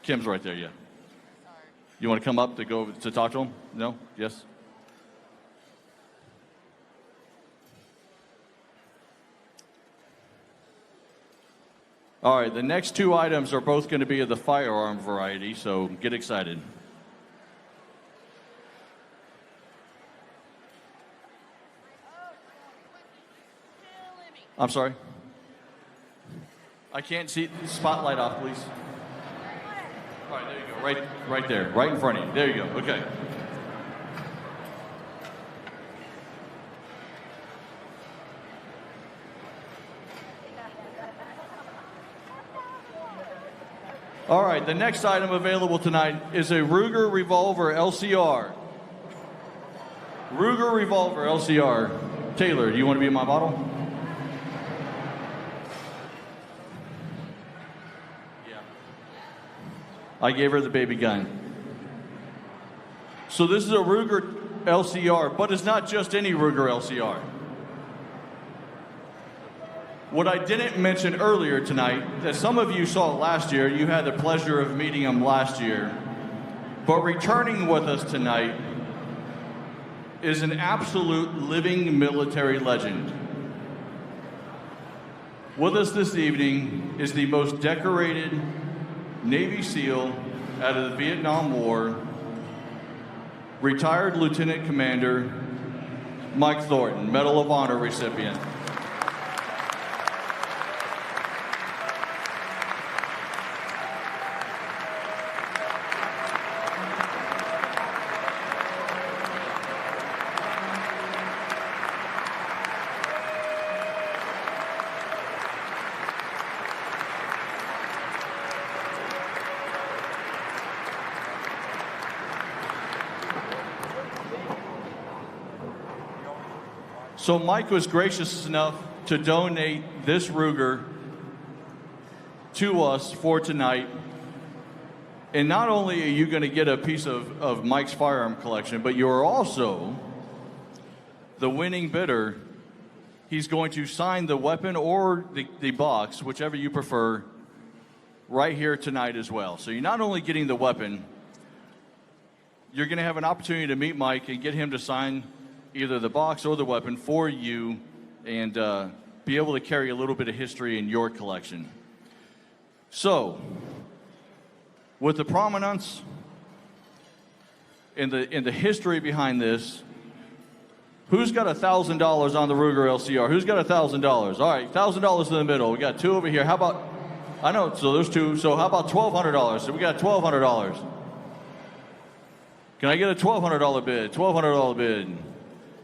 Kim's right there, yeah. You want to come up to go to talk to him? No? Yes? All right, the next two items are both going to be of the firearm variety, so get excited. I'm sorry? I can't see. Spotlight off, please. All right, there you go. Right there. Right in front of you. There you go. Okay. All right, the next item available tonight is a Ruger Revolver LCR. Ruger Revolver LCR. Taylor, do you want to be in my model? Yeah. I gave her the baby gun. So this is a Ruger LCR, but it's not just any Ruger LCR. What I didn't mention earlier tonight, that some of you saw last year, you had the pleasure of meeting him last year, but returning with us tonight is an absolute living military legend. With us this evening is the most decorated Navy SEAL out of the Vietnam War, retired Lieutenant Commander Mike Thornton, Medal of Honor recipient. So Mike was gracious enough to donate this Ruger to us for tonight. And not only are you going to get a piece of Mike's firearm collection, but you're also the winning bidder. He's going to sign the weapon or the box, whichever you prefer, right here tonight as well. So you're not only getting the weapon, you're going to have an opportunity to meet Mike and get him to sign either the box or the weapon for you and be able to carry a little bit of history in your collection. So, with the prominence and the history behind this, who's got $1,000 on the Ruger LCR? Who's got $1,000? All right, $1,000 in the middle. We got two over here. How about, I know, so there's two. So how about $1,200? So we got $1,200. Can I get a $1,200 bid? $1,200 bid.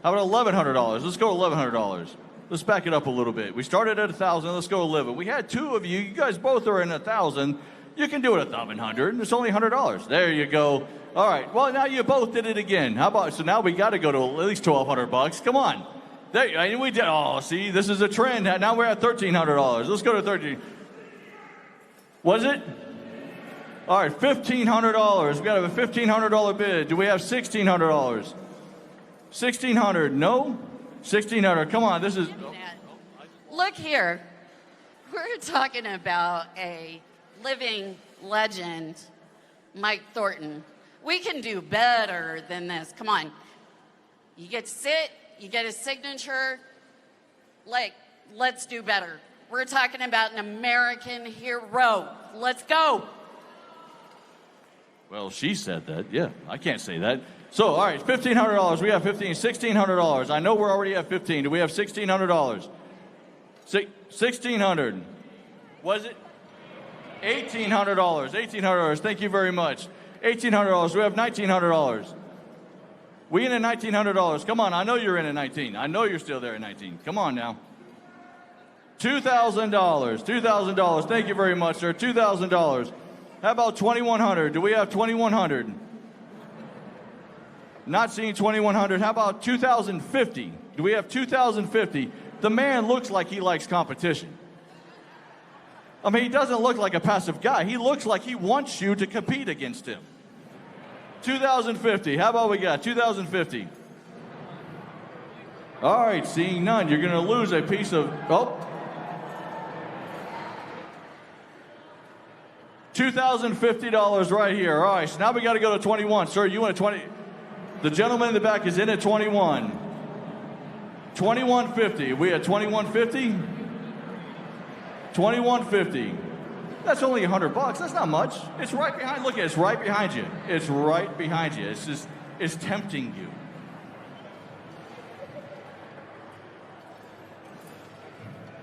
How about $1,100? Let's go $1,100. Let's back it up a little bit. We started at $1,000. Let's go 11. We had two of you. You guys both are in $1,000. You can do it at $1,100. It's only $100. There you go. All right. Well, now you both did it again. How about? So now we got to go to at least $1,200. Come on. There. We did. Oh, see, this is a trend. Now we're at $1,300. Let's go to $1,300. Was it? All right. $1,500. We got to have a $1,500 bid. Do we have $1,600? $1,600, no? $1,600, come on, this is... Look here, we're talking about a living legend, Mike Thornton. We can do better than this, come on. You get to sit, you get a signature, let's do better. We're talking about an American hero, let's go. Well, she said that, yeah, I can't say that. So, all right, $1,500. We have $1,600. I know we're already at $15. Do we have $1,600? $1,600. Was it? $1,800. $1,800. Thank you very much. $1,800. We have $1,900. We in at $1,900. Come on, I know you're in at 19. I know you're still there at 19. Come on now. $2,000. $2,000. Thank you very much, sir. $2,000. How about $2,100? Do we have $2,100? Not seeing $2,100. How about $2,050? Do we have $2,050? The man looks like he likes competition. I mean, he doesn't look like a passive guy. He looks like he wants you to compete against him. 2050. How about we got 2050? All right, seeing none, you're going to lose a piece of, $2,050 right here. All right, so now we got to go to 21. Sir, you want a 20? The gentleman in the back is in at 21. 2150. We at 2150? 2150. That's only $100. That's not much. It's right behind. Look at it. It's right behind you. It's right behind you. It's just, it's tempting you.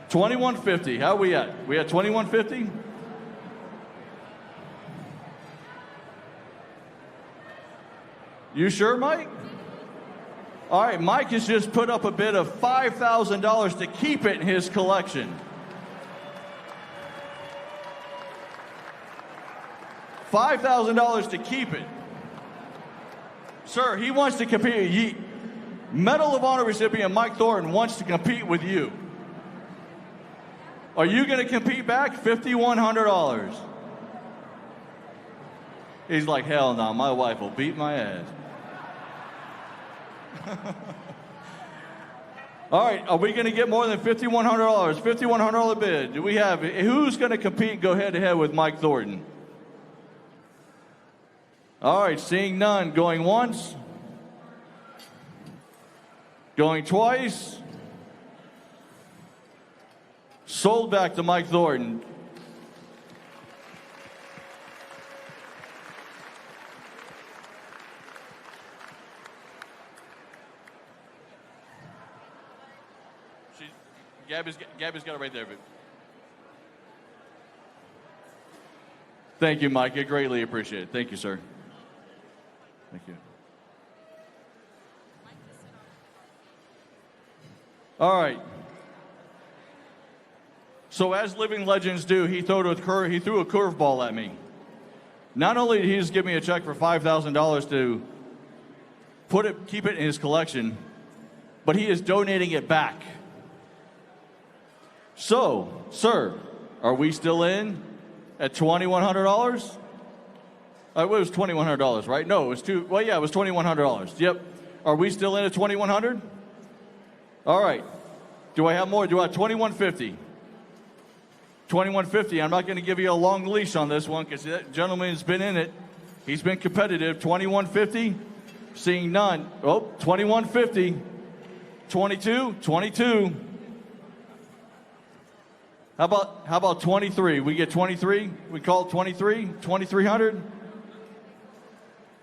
$2150. How are we at? We at $2150? You sure, Mike? All right, Mike has just put up a bid of $5,000 to keep it in his collection. $5,000 to keep it. Sir, he wants to compete. Medal of Honor recipient Mike Thornton wants to compete with you. Are you going to compete back? $5,100. He's like, hell no, my wife will beat my ass. All right, are we going to get more than $5,100? $5,100 bid. Do we have it? Who's going to compete? Go head to head with Mike Thornton. All right, seeing none. Going once. Going twice. Sold back to Mike Thornton. Gabby's got it right there. But thank you, Mike. I greatly appreciate it. Thank you, sir. Thank you. All right. So as living legends do, he threw a curveball at me. Not only did he just give me a check for $5,000 to keep it in his collection, but he is donating it back. So, sir, are we still in at $2,100? It was $2,100, right? No, it was it was $2,100. Yep. Are we still in at $2,100? All right. Do I have more? Do I have $2,150? $2,150. I'm not going to give you a long leash on this one because that gentleman's been in it. He's been competitive. $2,150. Seeing none. Oh, $2,150. 22. How about 23? We get 23? We call it 23? 2,300?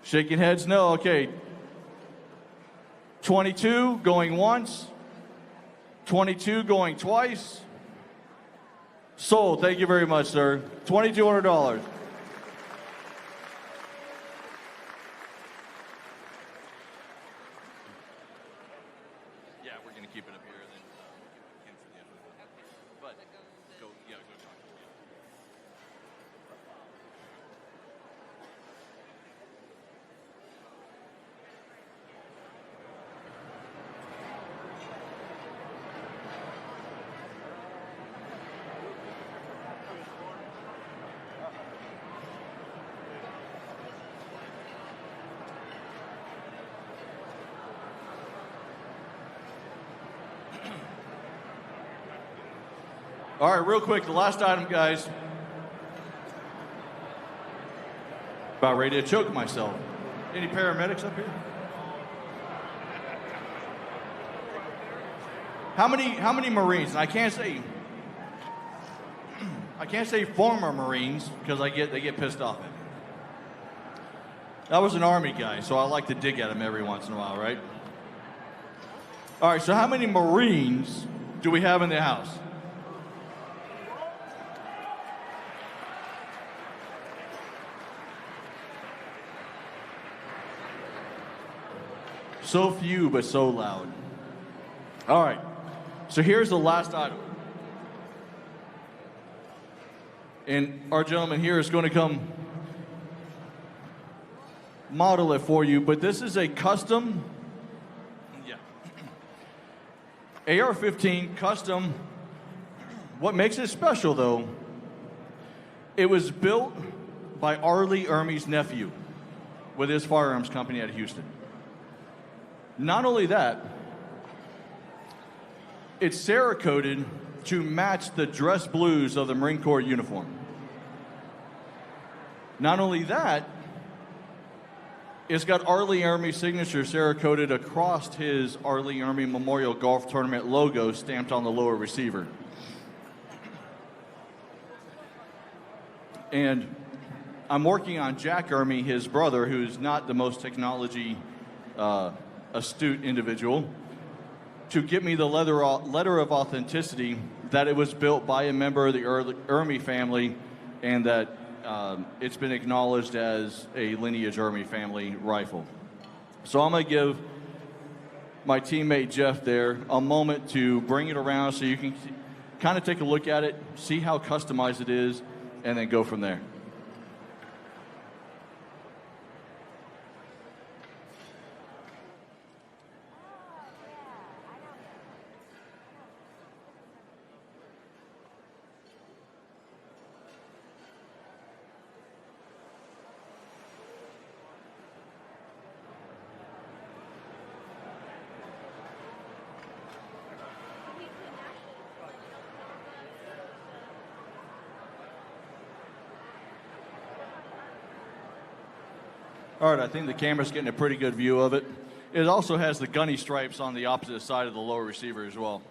Shaking heads, no. Okay. 22 going once. 22 going twice. Sold. Thank you very much, sir. $2,200. Yeah, we're going to keep it up here. Then cancel the other one. But go talk. All right, real quick, the last item, guys. About ready to choke myself. Any paramedics up here? How many Marines? And I can't say former Marines because they get pissed off at me. I was an Army guy, so I like to dig at them every once in a while, right? All right, so how many Marines do we have in the house? So few, but so loud. All right. So here's the last item. And our gentleman here is going to come model it for you, but this is a custom AR-15 custom. What makes it special, though, It was built by Arlie Ermey's nephew with his firearms company out of Houston. Not only that, it's Cerakoted to match the dress blues of the Marine Corps uniform. Not only that, it's got Arlie Ermey's signature Cerakoted across his Arlie Ermey Memorial Golf Tournament logo stamped on the lower receiver. And I'm working on Jack Ermey, his brother, who's not the most technology astute individual, to get me the letter of authenticity that it was built by a member of the Ermey family and that it's been acknowledged as a lineage Ermey family rifle. So I'm going to give my teammate Jeff there a moment to bring it around so you can kind of take a look at it, see how customized it is, and then go from there. All right, I think the camera's getting a pretty good view of it. It also has the gunny stripes on the opposite side of the lower receiver as well.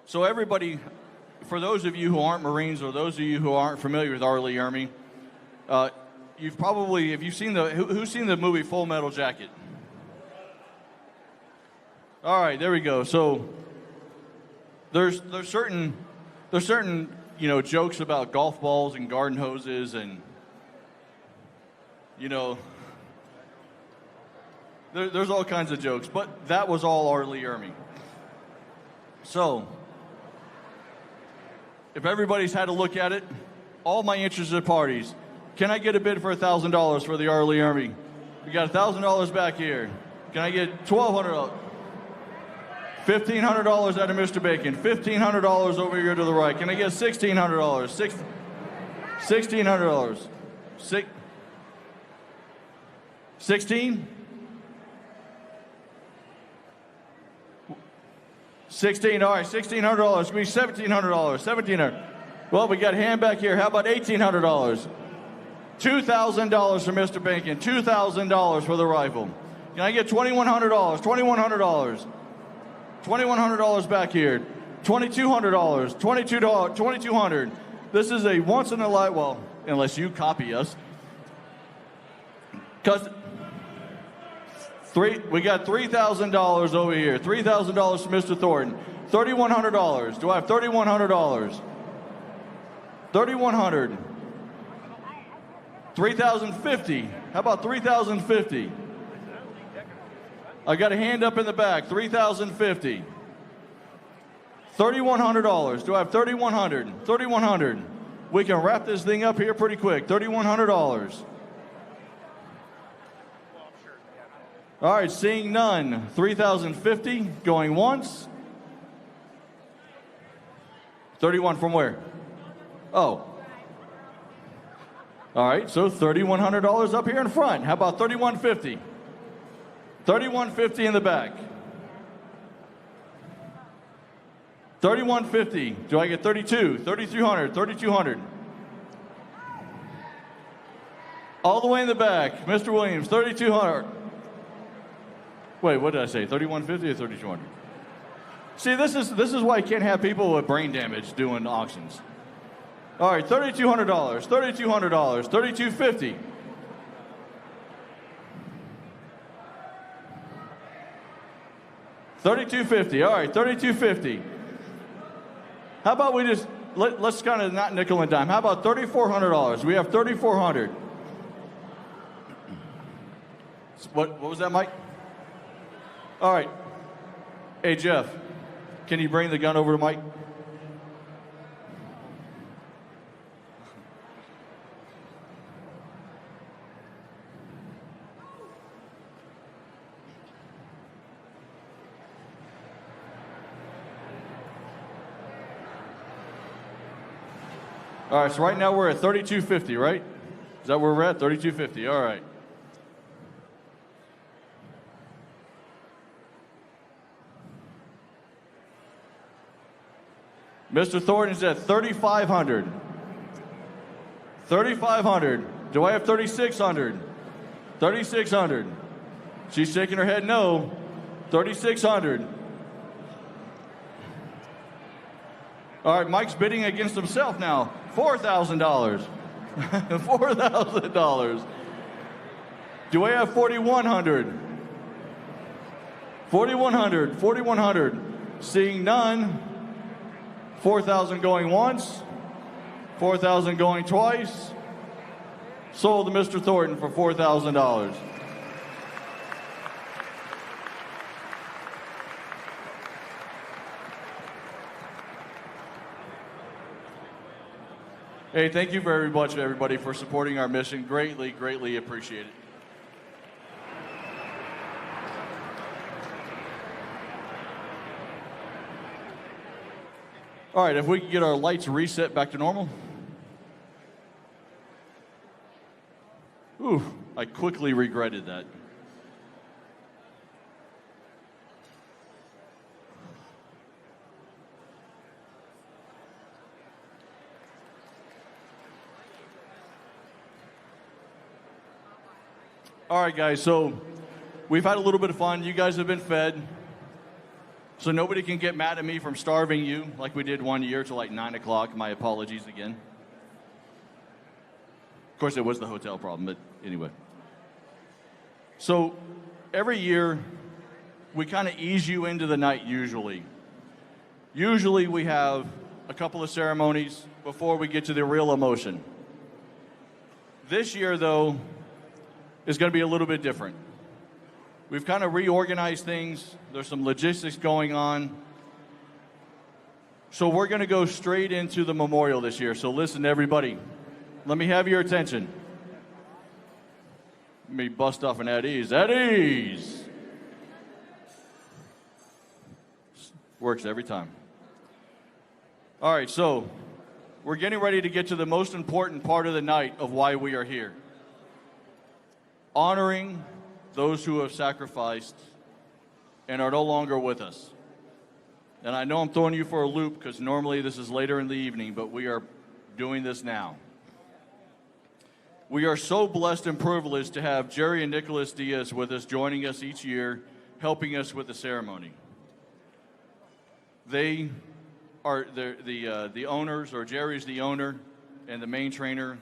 So everybody, for those of you who aren't Marines or those of you who aren't familiar with Arlie Ermey, you've probably, if you've seen who's seen the movie Full Metal Jacket? All right, there we go. So there's certain jokes about golf balls and garden hoses and there's all kinds of jokes, but that was all Arlie Ermey. So, if everybody's had a look at it, all my interested parties, can I get a bid for $1,000 for the Arlie Ermey? We got $1,000 back here. Can I get $1,200? $1,500 out of Mr. Bacon. $1,500 over here to the right. Can I get $1,600? $1,600. 16? 16, all right, $1,600. Give me $1,700. $1,700. Well, we got a hand back here. How about $1,800? $2,000 for Mr. Bacon. $2,000 for the rifle. Can I get $2,100? $2,100. $2,100 back here. $2,200. $2,200. This is a once in a life, well, unless you copy us. We got $3,000 over here. $3,000 for Mr. Thornton. $3,100. Do I have $3,100? $3,100. $3,050. How about $3,050? I got a hand up in the back. $3,050. $3,100. Do I have $3,100? $3,100. We can wrap this thing up here pretty quick. $3,100. All right, seeing none. $3,050 going once. 31 from where? Oh. All right, so $3,100 up here in front. How about $3,150? $3,150 in the back. $3,150. Do I get 32? 3,200. 3,200. All the way in the back. Mr. Williams, 3,200. Wait, what did I say? 3,150 or 3,200? See, this is why you can't have people with brain damage doing auctions. All right, $3,200, $3,200, $3,250. $3,250. All right, $3,250. How about we just let's kind of not nickel and dime. How about $3,400? We have $3,400. What was that, Mike? All right. Hey, Jeff, can you bring the gun over to Mike? All right, so right now we're at 3250, right? Is that where we're at? 3250. All right. Mr. Thornton's at 3,500. 3,500. Do I have 3,600? 3,600. She's shaking her head no. 3,600. All right, Mike's bidding against himself now. $4,000. $4,000. Do I have 4,100? 4,100. 4,100. Seeing none. 4,000 going once. 4,000 going twice. Sold to Mr. Thornton for $4,000. Hey, thank you very much, everybody, for supporting our mission. Greatly, greatly appreciate it. All right, if we can get our lights reset back to normal. Ooh, I quickly regretted that. All right, guys, so we've had a little bit of fun. You guys have been fed. So nobody can get mad at me from starving you like we did one year till like 9 o'clock. My apologies again. Of course, it was the hotel problem, but anyway. So every year, we kind of ease you into the night usually. Usually we have a couple of ceremonies before we get to the real emotion. This year, though, is going to be a little bit different. We've kind of reorganized things. There's some logistics going on. So we're going to go straight into the memorial this year. So listen, everybody. Let me have your attention. Let me bust off an at ease. At ease! Works every time. All right, so we're getting ready to get to the most important part of the night of why we are here. Honoring those who have sacrificed and are no longer with us. And I know I'm throwing you for a loop because normally this is later in the evening, but we are doing this now. We are so blessed and privileged to have Jerry and Nicholas Diaz with us, joining us each year, helping us with the ceremony. They are the owners, or Jerry's the owner and the main trainer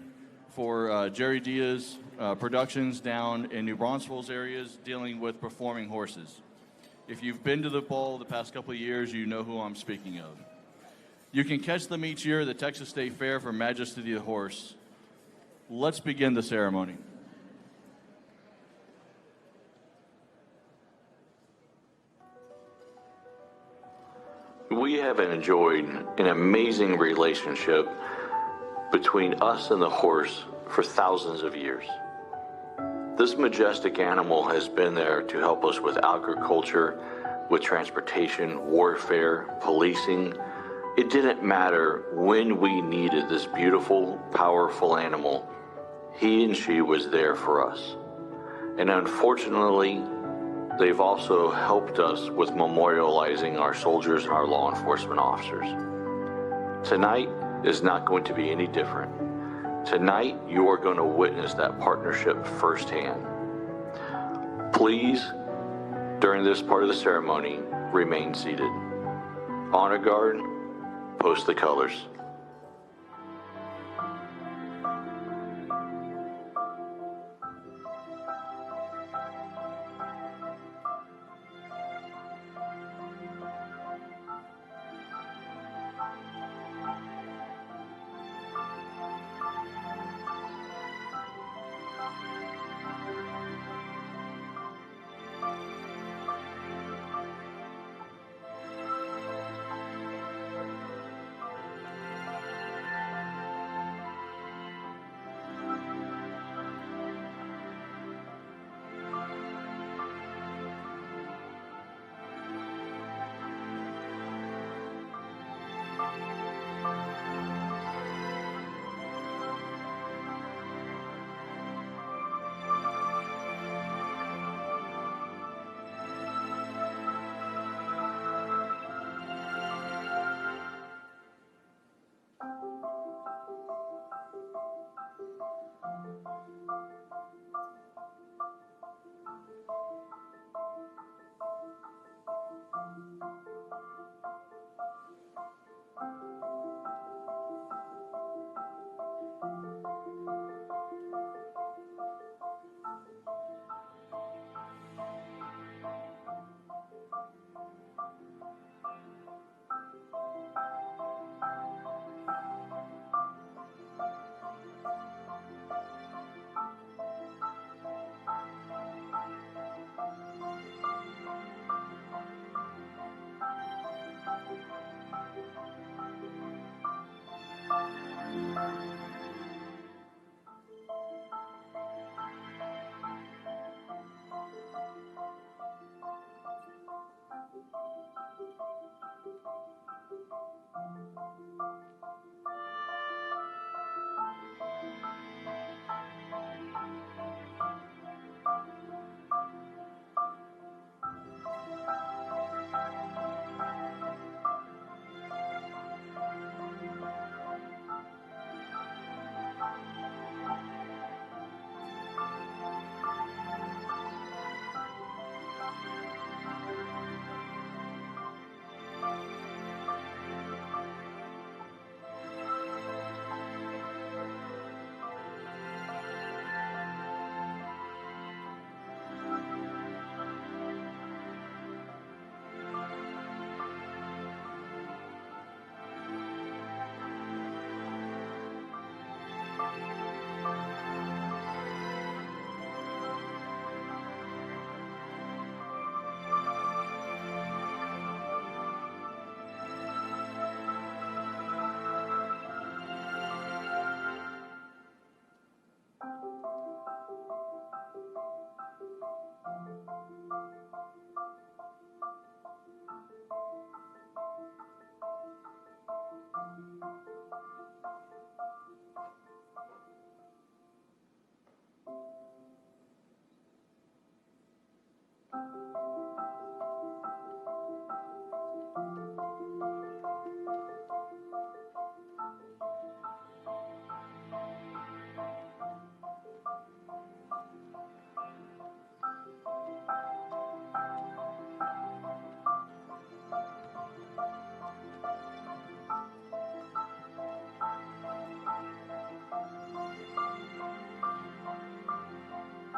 for Jerry Diaz Productions down in New Braunfels areas dealing with performing horses. If you've been to the ball the past couple of years, you know who I'm speaking of. You can catch them each year at the Texas State Fair for Majesty of the Horse. Let's begin the ceremony. We have enjoyed an amazing relationship between us and the horse for thousands of years. This majestic animal has been there to help us with agriculture, with transportation, warfare, policing. It didn't matter when we needed this beautiful, powerful animal. He and she was there for us. And unfortunately, they've also helped us with memorializing our soldiers and our law enforcement officers. Tonight is not going to be any different. Tonight, you are going to witness that partnership firsthand. Please, during this part of the ceremony, remain seated. Honor guard, post the colors.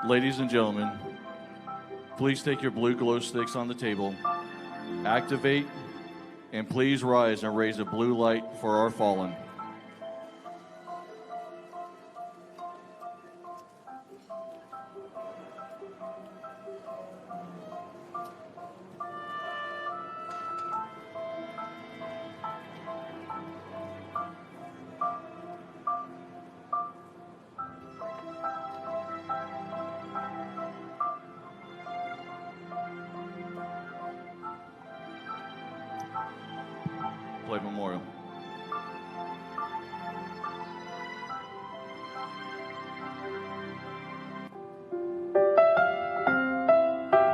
Ladies and gentlemen, please take your blue glow sticks on the table, activate, and please rise and raise a blue light for our fallen. Play memorial.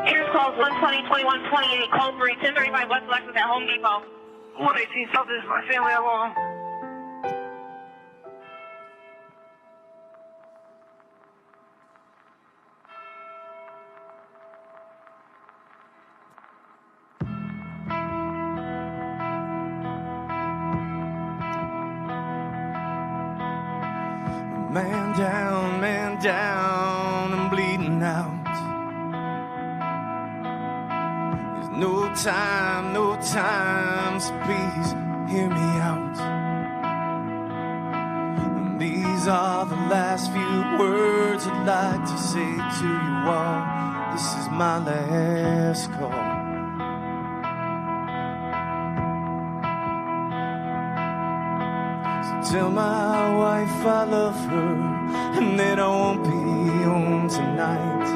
Here's calls 120, 21, 28, code 3, 1035 West Lexus at Home Depot. 118 South is my family alone. Man down, I'm bleeding out. There's no time, so please hear me out. And these are the last few words I'd like to say to you all. This is my last call. Tell my wife I love her and that I won't be home tonight.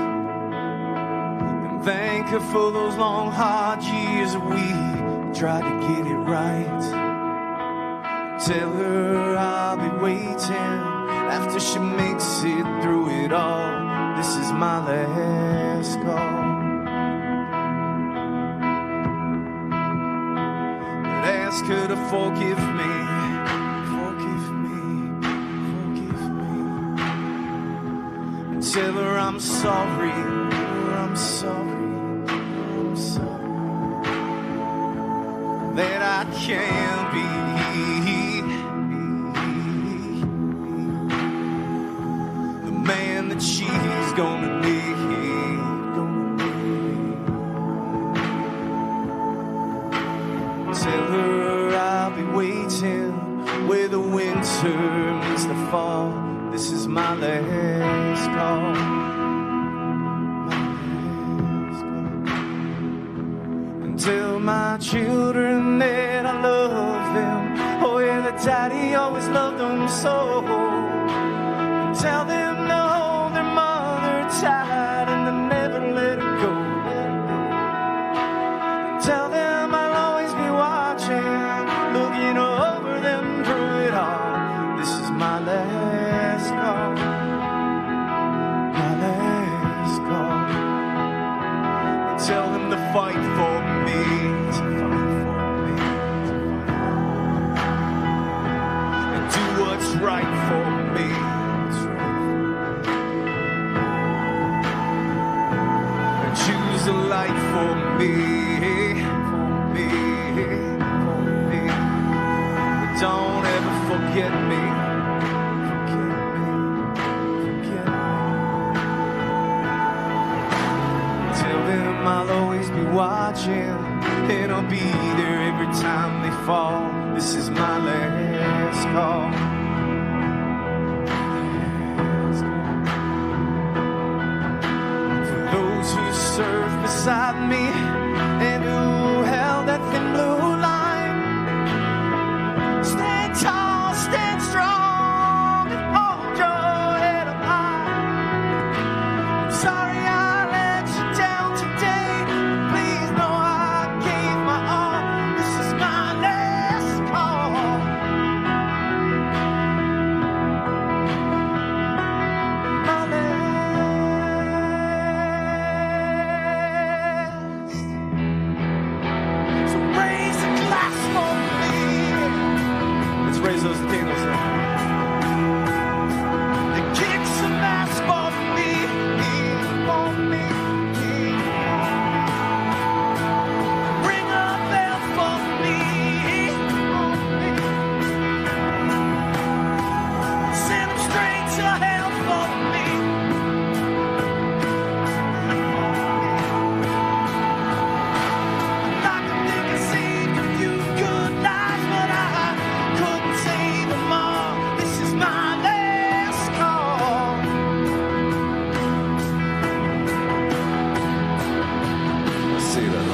And thank her for those long, hard years that we tried to get it right. Tell her I'll be waiting after she makes it through it all. This is my last call. But ask her to forgive me. Tell her I'm sorry, that I can't be the man that she's gonna need. Tell her I'll be waiting where the winter meets the fall. This is my last call. And tell my children that I love them. Oh yeah, that daddy always loved them so. And tell them to hold their mother tight and to never let her go. And tell them I'll always be watching, looking over them through it all. This is my last call, my last call. Tell them to fight for me, and do what's right for me. And choose a light for me, But don't ever forget me. I'll always be watching, and I'll be there every time they fall. This is my last call. For those who served beside me and who held that thin blue line, stand tall, stand strong, and hold your head up high. I'm sorry I let you down today.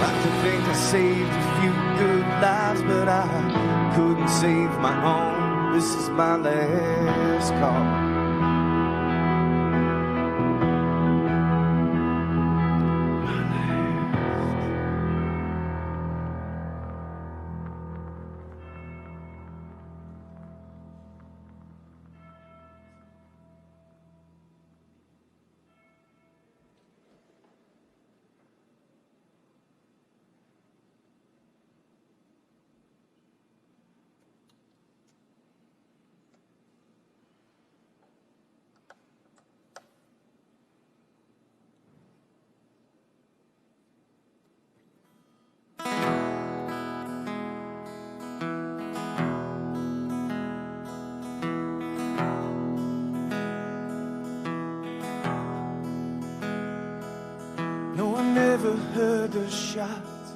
like to think I saved a few good lives, but I couldn't save my own. This is my last call. No, I never heard the shots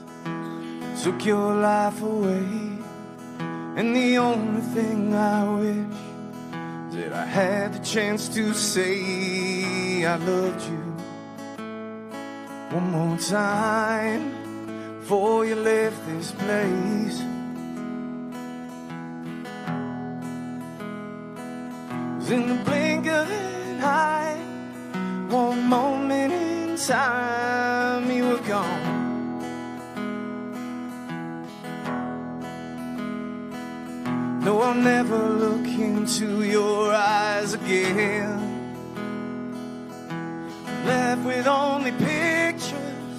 took your life away, and the only thing I wish is that I had the chance to say I loved you one more time before you left this place. 'Cause in the blink of an eye, one moment in time, you were gone. No, I'll never look into your eyes again. Left with only pictures,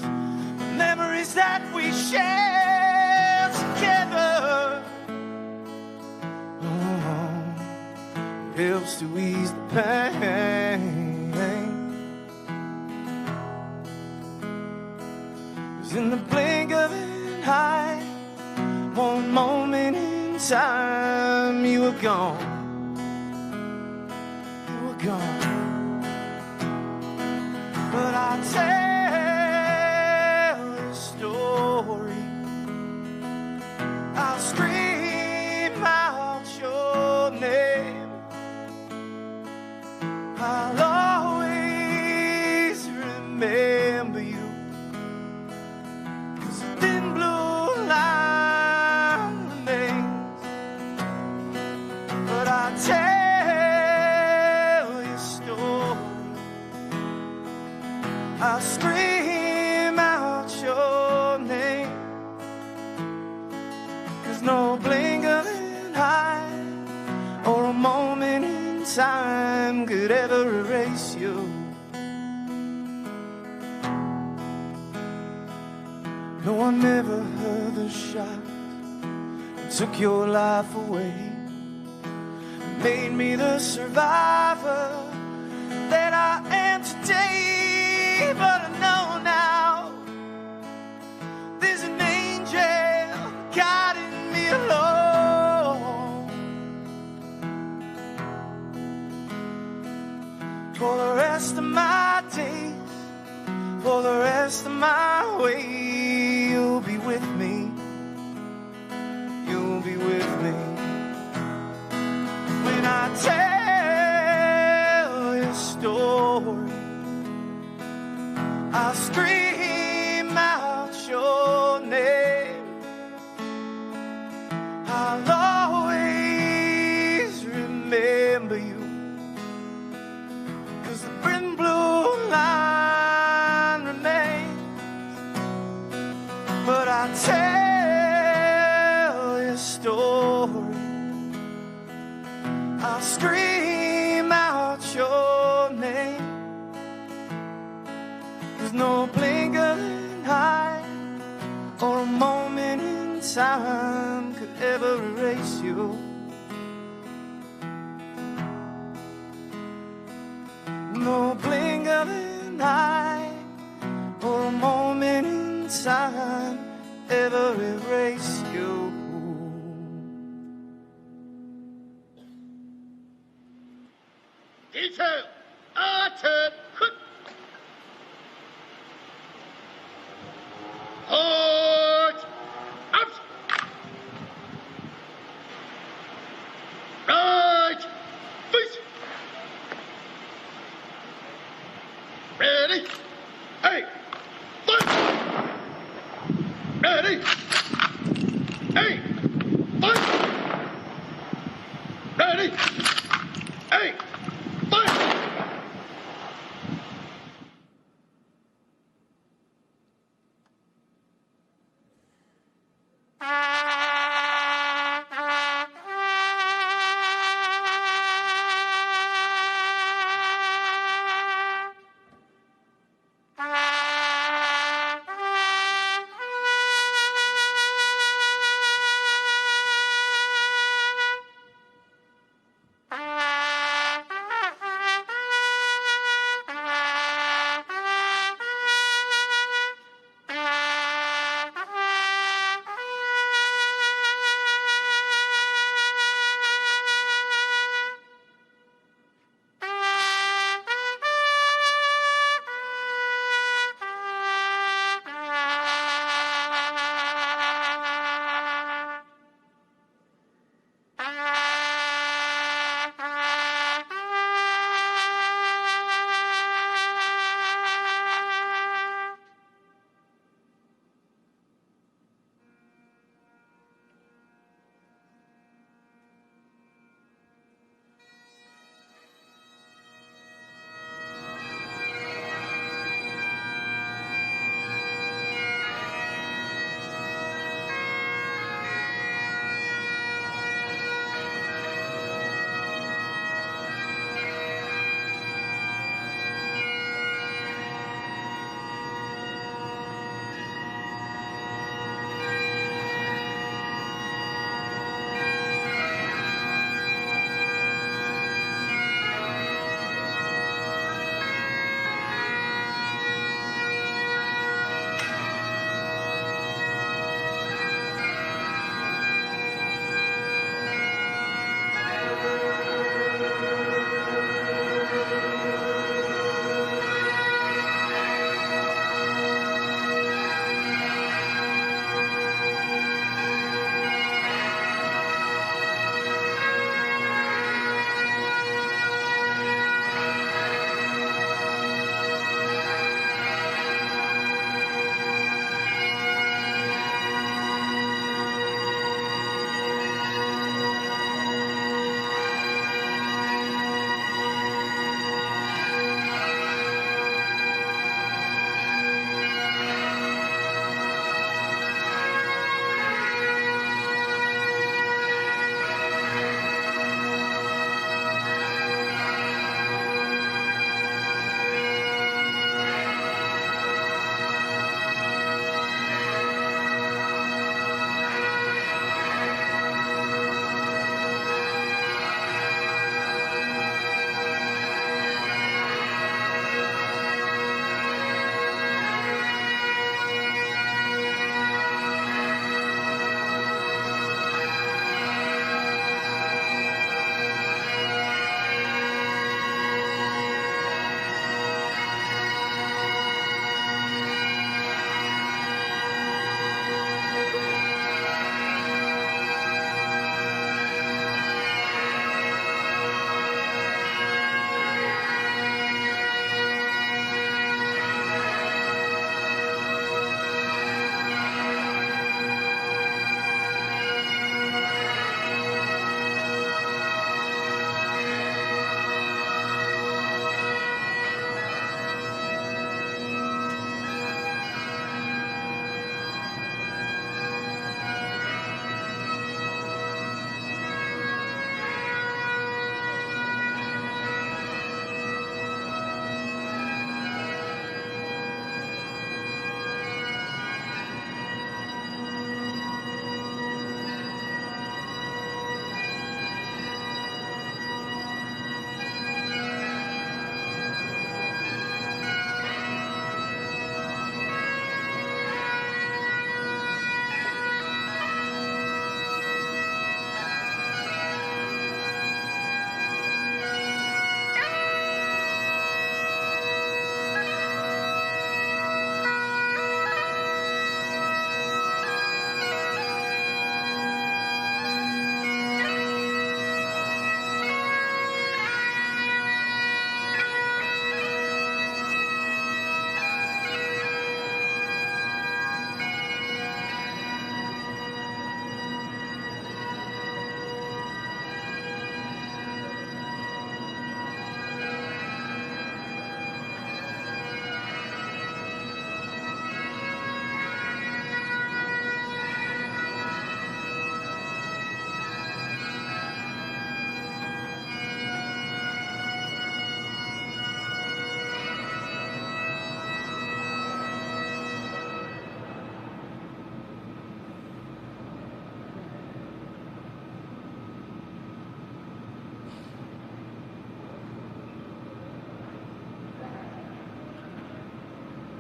memories that we shared together. Oh, it helps to ease the pain. 'Cause in the blink of an eye, one moment in time, you were gone. You were gone. But I'll tell a story. I'll scream out your name. I'll always remember you. 'Cause the thin blue line remains. But I'll tell your story. I'll scream out your name. 'Cause no blink of an eye or a moment in time could ever erase you. No, I never heard the shot that took your life away, made me the survivor that I am today. But I know now there's an angel guiding me along for the rest of my days, for the rest of my way. You'll be with me, you'll be with me. When I tell your story, I'll scream out your name. I'll always remember you. 'Cause the thin blue line remains. But I'll tell your story. I'll scream out your name. 'Cause no blink of an eye or a moment in time could ever erase you. No blink of an eye or a moment in time ever erase you. Detail, Arthur, Hold! Up! Right! Face! Ready? Hey! Fight! Ready? Aim! Fight! Ready? Aim! Fight!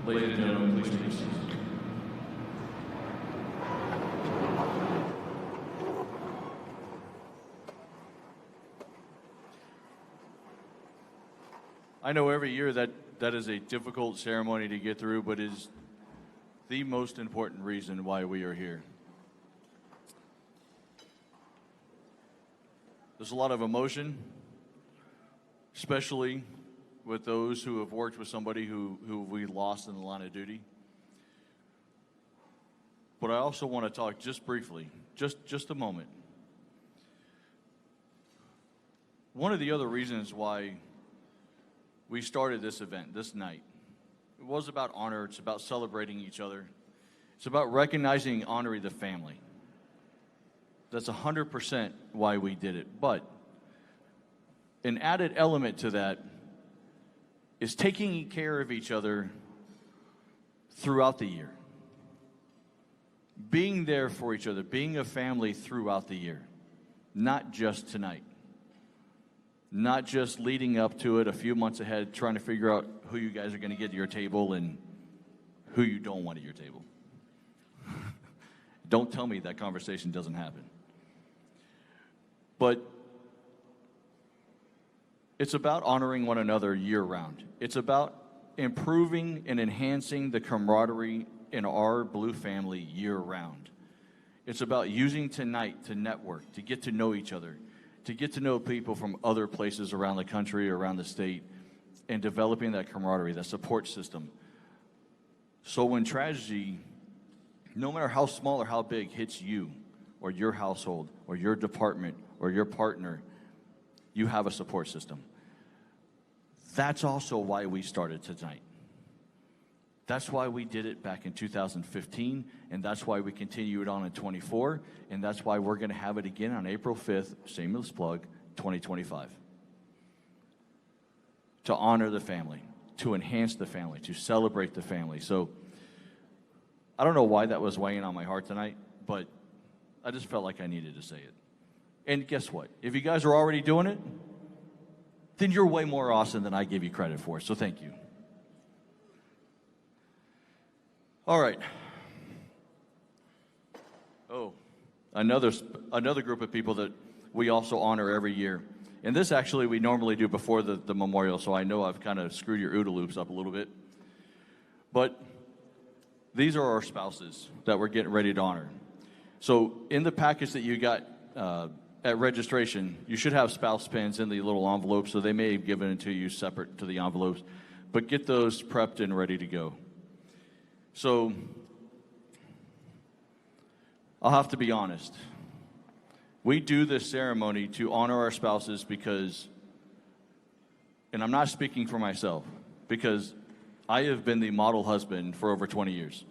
Ladies and gentlemen, please take your seats. I know every year that is a difficult ceremony to get through, but is the most important reason why we are here. There's a lot of emotion, especially with those who have worked with somebody who we lost in the line of duty. But I also want to talk just briefly, just a moment. One of the other reasons why we started this event, this night, it was about honor. It's about celebrating each other. It's about recognizing and honoring the family. That's 100% why we did it. But an added element to that is taking care of each other throughout the year. Being there for each other, being a family throughout the year, not just tonight. Not just leading up to it a few months ahead, trying to figure out who you guys are going to get to your table and who you don't want at your table. Don't tell me that conversation doesn't happen. But it's about honoring one another year-round. It's about improving and enhancing the camaraderie in our Blue family year-round. It's about using tonight to network, to get to know each other, to get to know people from other places around the country, around the state, and developing that camaraderie, that support system. So when tragedy, no matter how small or how big, hits you or your household or your department or your partner, you have a support system. That's also why we started tonight. That's why we did it back in 2015, and that's why we continue it on in 24, and that's why we're going to have it again on April 5th, shameless plug, 2025. To honor the family, to enhance the family, to celebrate the family. So I don't know why that was weighing on my heart tonight, but I just felt like I needed to say it. And guess what? If you guys are already doing it, then you're way more awesome than I give you credit for, so thank you. All right. Oh, another group of people that we also honor every year. And this actually we normally do before the memorial, so I know I've kind of screwed your OODA loops up a little bit. But these are our spouses that we're getting ready to honor. So in the package that you got at registration, you should have spouse pins in the little envelope, so they may have given it to you separate to the envelopes. But get those prepped and ready to go. So, I'll have to be honest. We do this ceremony to honor our spouses because, and I'm not speaking for myself, because I have been the model husband for over 20 years.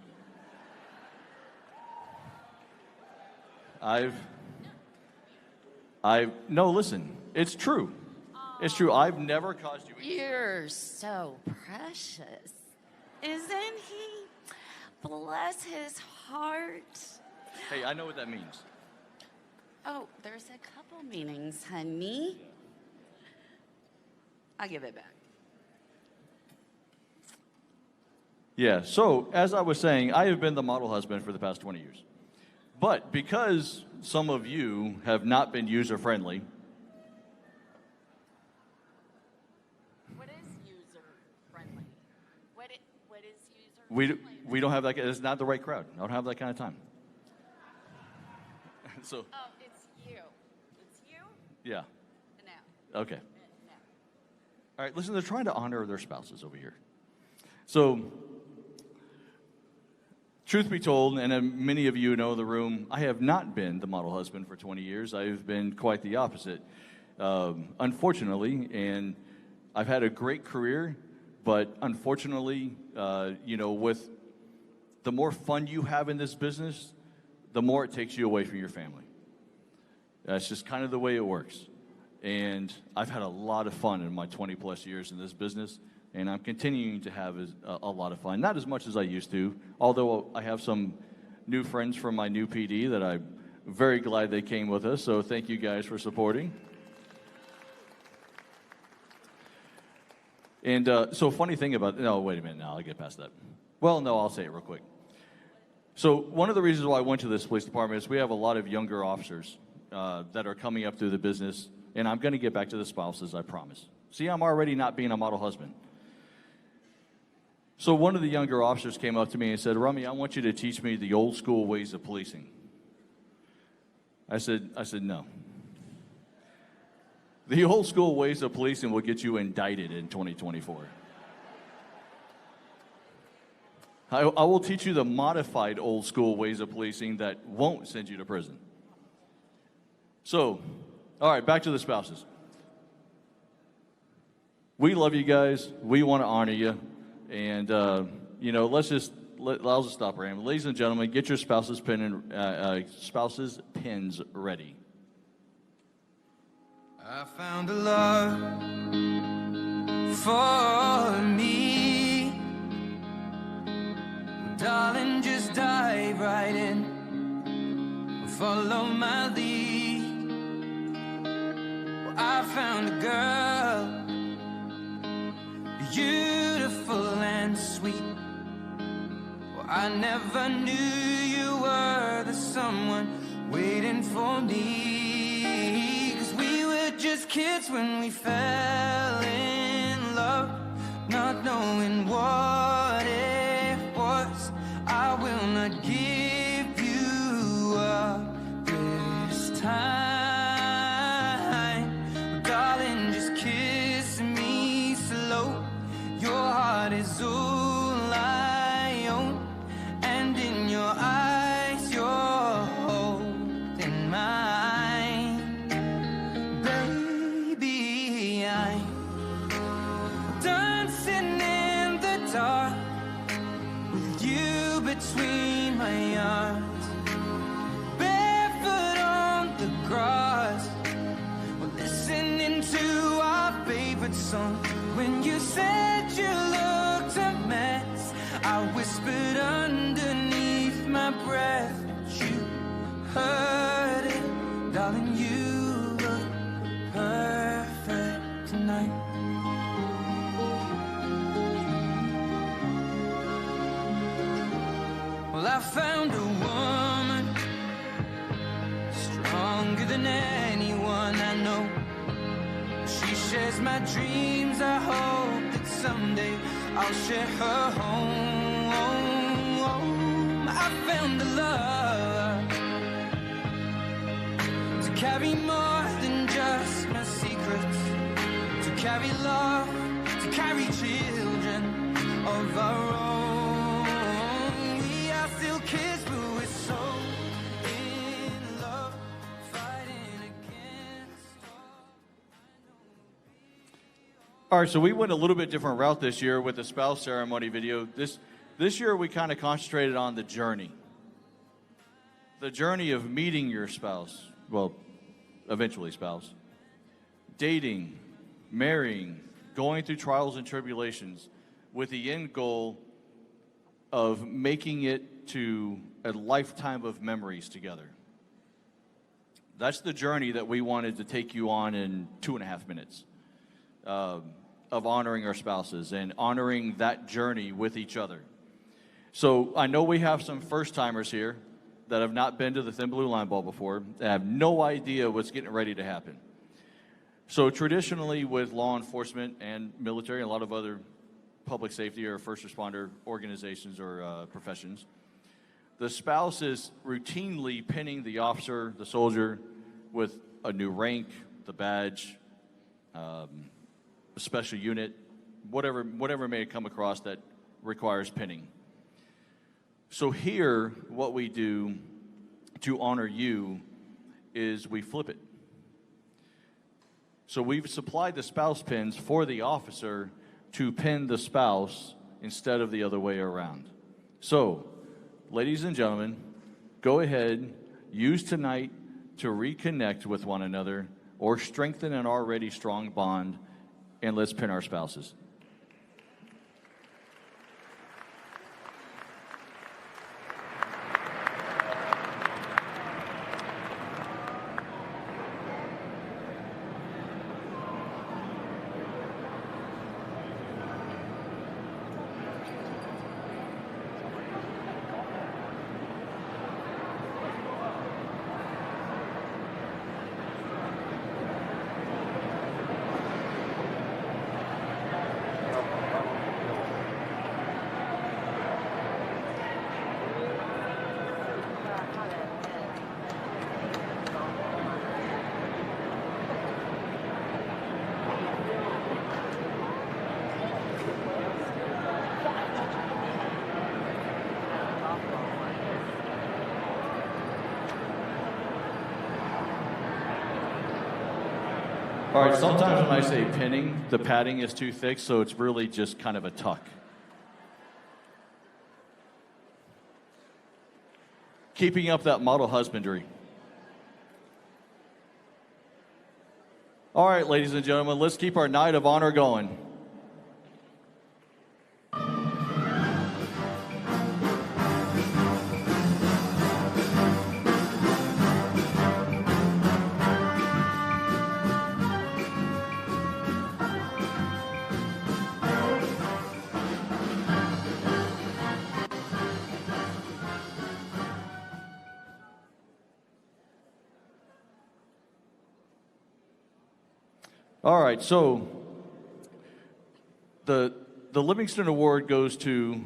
No, listen, it's true. It's true. I've never caused you. You're so precious, isn't he? Bless his heart. Hey, I know what that means. Oh, there's a couple meanings, honey. I'll give it back. Yeah, so as I was saying, I have been the model husband for the past 20 years. But because some of you have not been user-friendly. What is user-friendly? What is user-friendly? We don't have that. It's not the right crowd. I don't have that kind of time. So. Oh, it's you. It's you? Yeah. No. Okay. No. All right, listen, they're trying to honor their spouses over here. So, truth be told, and many of you know in the room, I have not been the model husband for 20 years. I've been quite the opposite, unfortunately, and I've had a great career, but unfortunately, with the more fun you have in this business, the more it takes you away from your family. That's just kind of the way it works. And I've had a lot of fun in my 20 plus years in this business, and I'm continuing to have a lot of fun. Not as much as I used to, although I have some new friends from my new PD that I'm very glad they came with us, so thank you guys for supporting. And so funny thing about, no, wait a minute, now I'll get past that. Well, no, I'll say it real quick. So one of the reasons why I went to this police department is we have a lot of younger officers that are coming up through the business, and I'm going to get back to the spouses, I promise. See, I'm already not being a model husband. So one of the younger officers came up to me and said, Rummy, I want you to teach me the old school ways of policing. I said, no. The old school ways of policing will get you indicted in 2024. I will teach you the modified old school ways of policing that won't send you to prison. So, all right, back to the spouses. We love you guys. We want to honor you. And, I'll just stop right here. Ladies and gentlemen, get your spouses' pins ready. I found a love for me. Darling, just dive right in. Follow my lead. Well, I found a girl, beautiful and sweet. Well, I never knew you were the someone waiting for me. 'Cause we were just kids when we fell in love, not knowing what it was. I will not give you up this time. Darling, just kiss me slow. Your heart is all I own, and in your eyes you're holding mine. Baby, I'm dancing in the dark with you between my arms, barefoot on the grass. We're listening to our favorite song. When you said you looked a mess, I whispered underneath my breath, but you heard it. Darling, you look perfect tonight. Well, I found a woman stronger than anyone I know. She shares my dreams. I hope that someday I'll share her home. I found a love to carry more than just my secrets, to carry love, to carry children of our own. We are still kids, but we're so in love, fighting against all. All right, so we went a little bit different route this year with the spouse ceremony video. This year we kind of concentrated on the journey. The journey of meeting your spouse, well, eventually spouse, dating, marrying, going through trials and tribulations with the end goal of making it to a lifetime of memories together. That's the journey that we wanted to take you on in 2.5 minutes. Of honoring our spouses and honoring that journey with each other. So I know we have some first-timers here that have not been to the Thin Blue Line Ball before and have no idea what's getting ready to happen. So traditionally with law enforcement and military and a lot of other public safety or first responder organizations or professions, the spouse is routinely pinning the officer, the soldier, with a new rank, the badge, a special unit, whatever may come across that requires pinning. So here, what we do to honor you is we flip it. So we've supplied the spouse pins for the officer to pin the spouse instead of the other way around. So, ladies and gentlemen, go ahead, use tonight to reconnect with one another or strengthen an already strong bond, and let's pin our spouses. All right, sometimes when I say pinning, the padding is too thick, so it's really just kind of a tuck. Keeping up that model husbandry. All right, ladies and gentlemen, let's keep our night of honor going. All right, so the Livingston Award goes to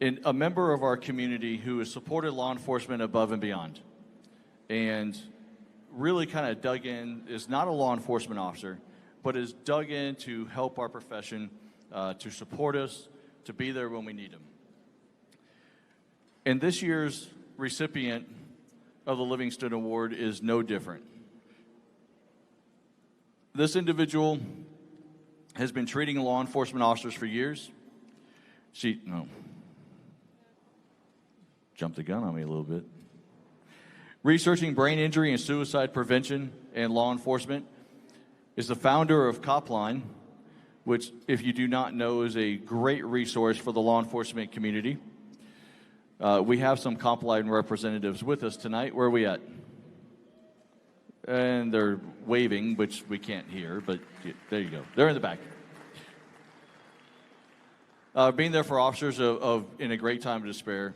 a member of our community who has supported law enforcement above and beyond, and really kind of dug in, is not a law enforcement officer, but is dug in to help our profession, to support us, to be there when we need them. And this year's recipient of the Livingston Award is no different. This individual has been treating law enforcement officers for years. Jumped the gun on me a little bit. Researching brain injury and suicide prevention and law enforcement, is the founder of Copline, which, if you do not know, is a great resource for the law enforcement community. We have some Copline representatives with us tonight. Where are we at? And they're waving, which we can't hear, but there you go. They're in the back. Being there for officers in a great time of despair.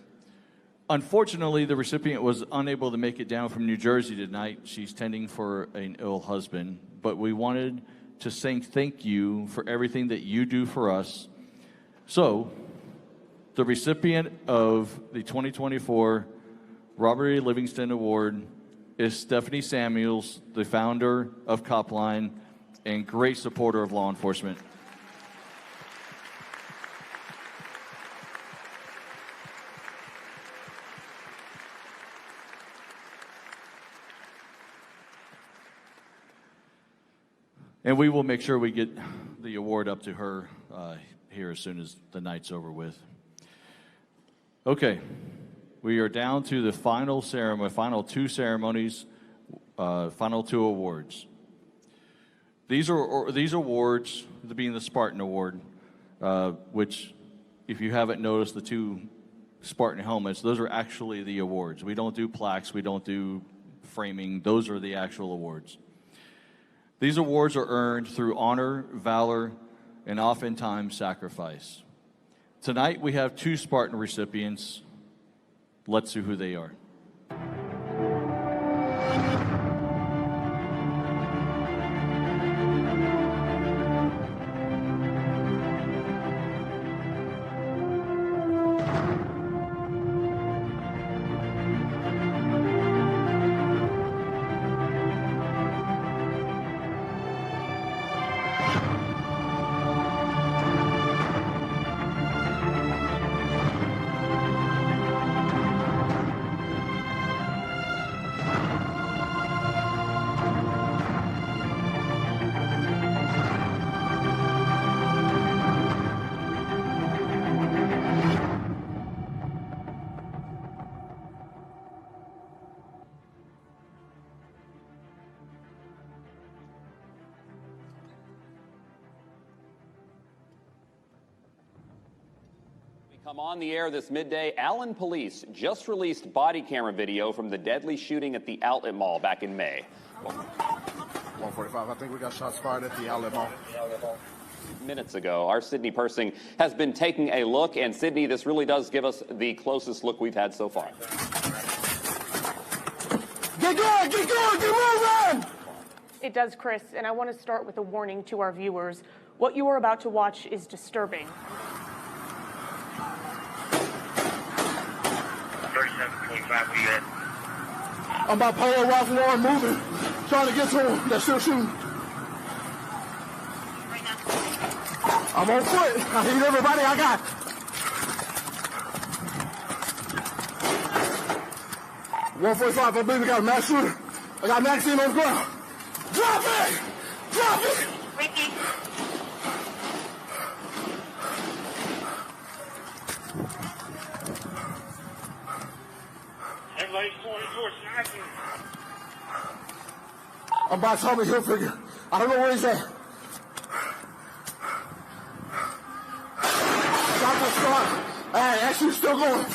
Unfortunately, the recipient was unable to make it down from New Jersey tonight. She's tending for an ill husband, but we wanted to say thank you for everything that you do for us. So, the recipient of the 2024 Robert E. Livingston Award is Stephanie Samuels, the founder of Copline and great supporter of law enforcement. And we will make sure we get the award up to her here as soon as the night's over with. Okay. We are down to the final ceremony, final two ceremonies, final two awards. These awards, being the Spartan Award, which, if you haven't noticed, the two Spartan helmets, those are actually the awards. We don't do plaques, we don't do framing, those are the actual awards. These awards are earned through honor, valor, and oftentimes sacrifice. Tonight we have two Spartan recipients. Let's see who they are. Come on the air this midday, Allen Police just released body camera video from the deadly shooting at the Outlet Mall back in May. 145, I think we got shots fired at the Outlet Mall. Minutes ago, our Sydney Persing has been taking a look, and Sydney, this really does give us the closest look we've had so far. Get going, get moving! It does, Chris, and I want to start with a warning to our viewers. What you are about to watch is disturbing. 3725, where you at? I'm by Polo Ralph Lauren moving, trying to get to him. They're still shooting. I'm on foot. I need everybody I got. $145, I believe we got a mass shooter. I got Maxine on the ground. Drop it! Drop it! Ricky. Everybody's 24/7. I'm by Tommy Hilfiger. I don't know where he's at. Stop the start. Hey, actually still going.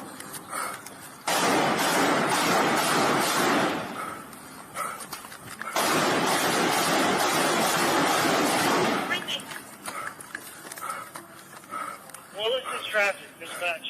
Ricky. Well, this is traffic, dispatch.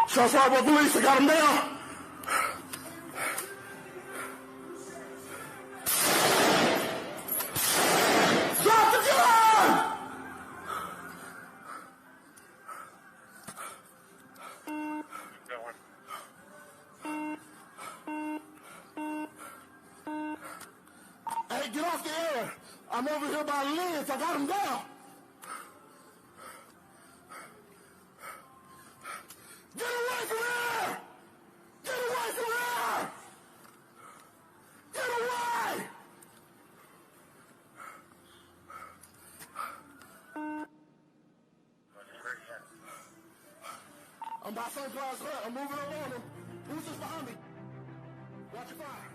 Shots fired by police. I got him down. Drop the gun! Hey, get off the air. I'm over here by Liz. I got him down. Get away from here! Get away from here! Get away! I'm by St. Cloud's Hut. I'm moving along him. Who's just behind me? Watch your fire.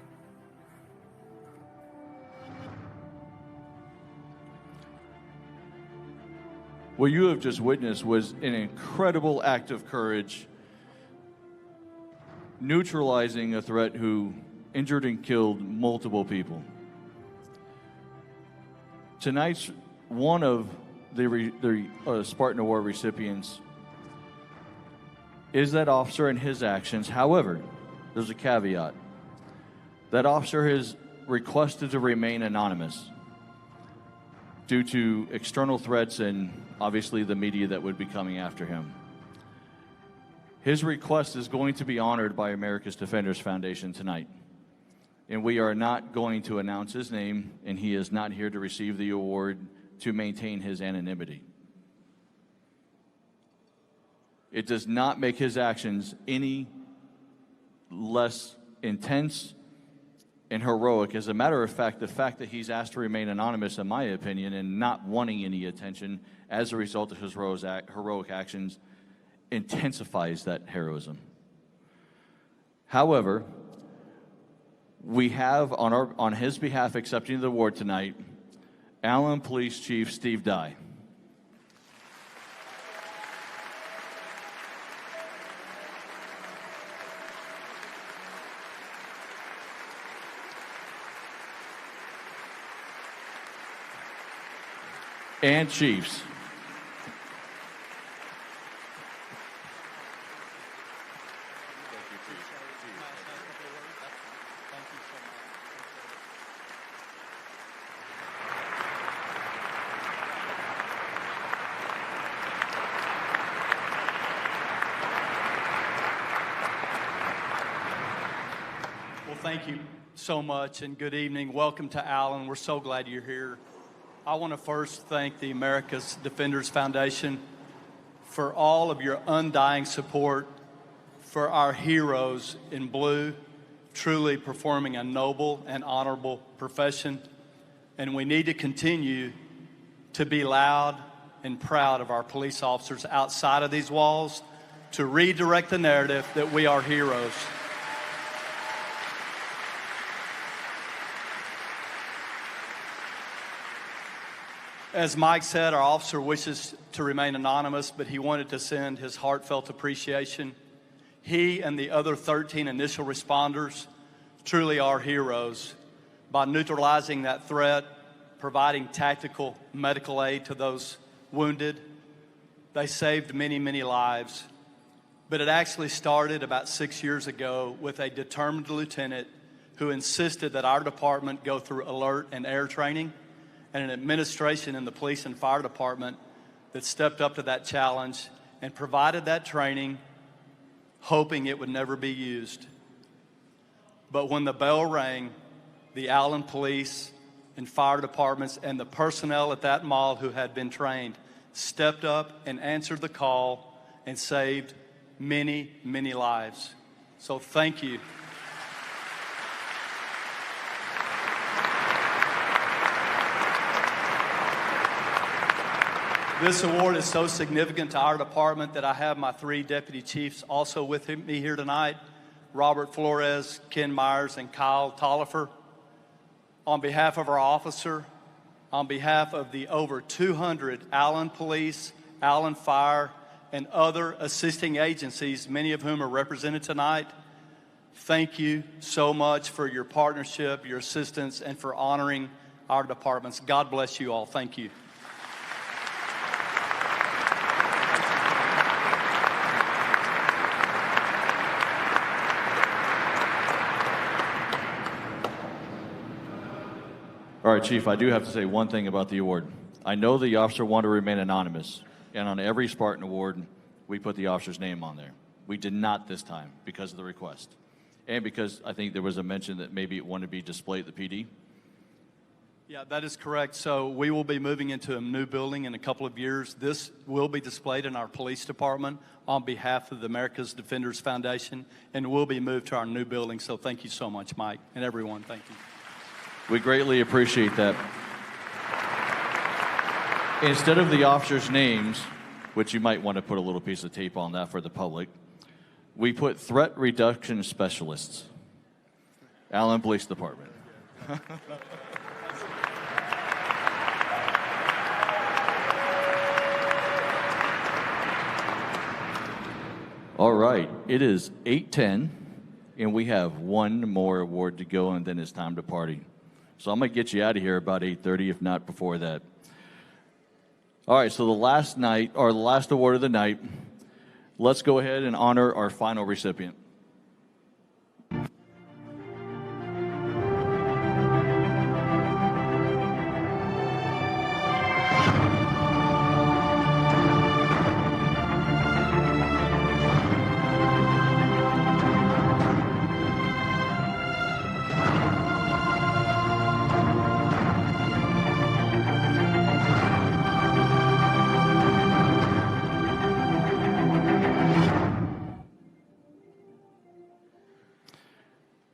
What you have just witnessed was an incredible act of courage, neutralizing a threat who injured and killed multiple people. Tonight's one of the Spartan Award recipients is that officer and his actions. However, there's a caveat. That officer has requested to remain anonymous due to external threats and obviously the media that would be coming after him. His request is going to be honored by America's Defenders Foundation tonight. And we are not going to announce his name, and he is not here to receive the award to maintain his anonymity. It does not make his actions any less intense and heroic. As a matter of fact, the fact that he's asked to remain anonymous, in my opinion, and not wanting any attention as a result of his heroic actions intensifies that heroism. However, we have on his behalf accepting the award tonight, Allen Police Chief Steve Dye. And Chiefs. Well, thank you so much, and good evening. Welcome to Allen. We're so glad you're here. I want to first thank the America's Defenders Foundation for all of your undying support for our heroes in blue, truly performing a noble and honorable profession. And we need to continue to be loud and proud of our police officers outside of these walls to redirect the narrative that we are heroes. As Mike said, our officer wishes to remain anonymous, but he wanted to send his heartfelt appreciation. He and the other 13 initial responders truly are heroes. By neutralizing that threat, providing tactical medical aid to those wounded, they saved many, many lives. But it actually started about 6 years ago with a determined lieutenant who insisted that our department go through alert and air training and an administration in the police and fire department that stepped up to that challenge and provided that training, hoping it would never be used. But when the bell rang, the Allen Police and fire departments and the personnel at that mall who had been trained stepped up and answered the call and saved many, many lives. So thank you. This award is so significant to our department that I have my 3 deputy chiefs also with me here tonight, Robert Flores, Ken Myers, and Kyle Tollifer. On behalf of our officer, on behalf of the over 200 Allen Police, Allen Fire, and other assisting agencies, many of whom are represented tonight, thank you so much for your partnership, your assistance, and for honoring our departments. God bless you all. Thank you. All right, Chief, I do have to say one thing about the award. I know the officer wanted to remain anonymous, and on every Spartan award, we put the officer's name on there. We did not this time because of the request, and because I think there was a mention that maybe it wanted to be displayed at the PD. Yeah, that is correct. So we will be moving into a new building in a couple of years. This will be displayed in our police department on behalf of the America's Defenders Foundation, and will be moved to our new building. So thank you so much, Mike, and everyone. Thank you. We greatly appreciate that. Instead of the officers' names, which you might want to put a little piece of tape on that for the public, we put threat reduction specialists. Allen Police Department. All right, it is 8:10, and we have one more award to go, and then it's time to party. So I'm going to get you out of here about 8:30, if not before that. All right, so the last award of the night, let's go ahead and honor our final recipient.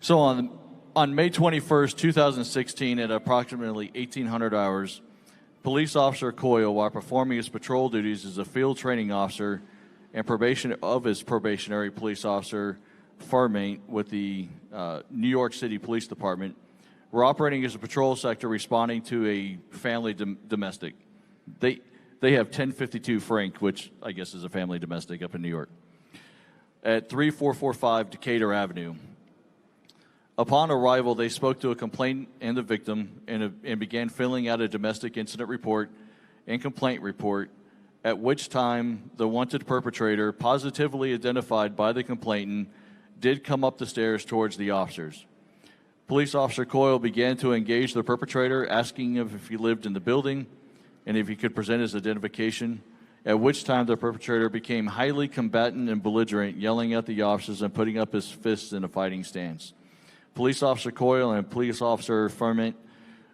So on May 21st, 2016, at approximately 1800 hours, Police Officer Coyle, while performing his patrol duties as a field training officer and his probationary police officer, Farmate, with the New York City Police Department, were operating as a patrol sector responding to a family domestic. They have 1052 Frank, which I guess is a family domestic up in New York, at 3445 Decatur Avenue. Upon arrival, they spoke to a complainant and the victim and began filling out a domestic incident report and complaint report, at which time the wanted perpetrator, positively identified by the complainant, did come up the stairs towards the officers. Police Officer Coyle began to engage the perpetrator, asking him if he lived in the building and if he could present his identification, at which time the perpetrator became highly combatant and belligerent, yelling at the officers and putting up his fists in a fighting stance. Police Officer Coyle and Police Officer Farmate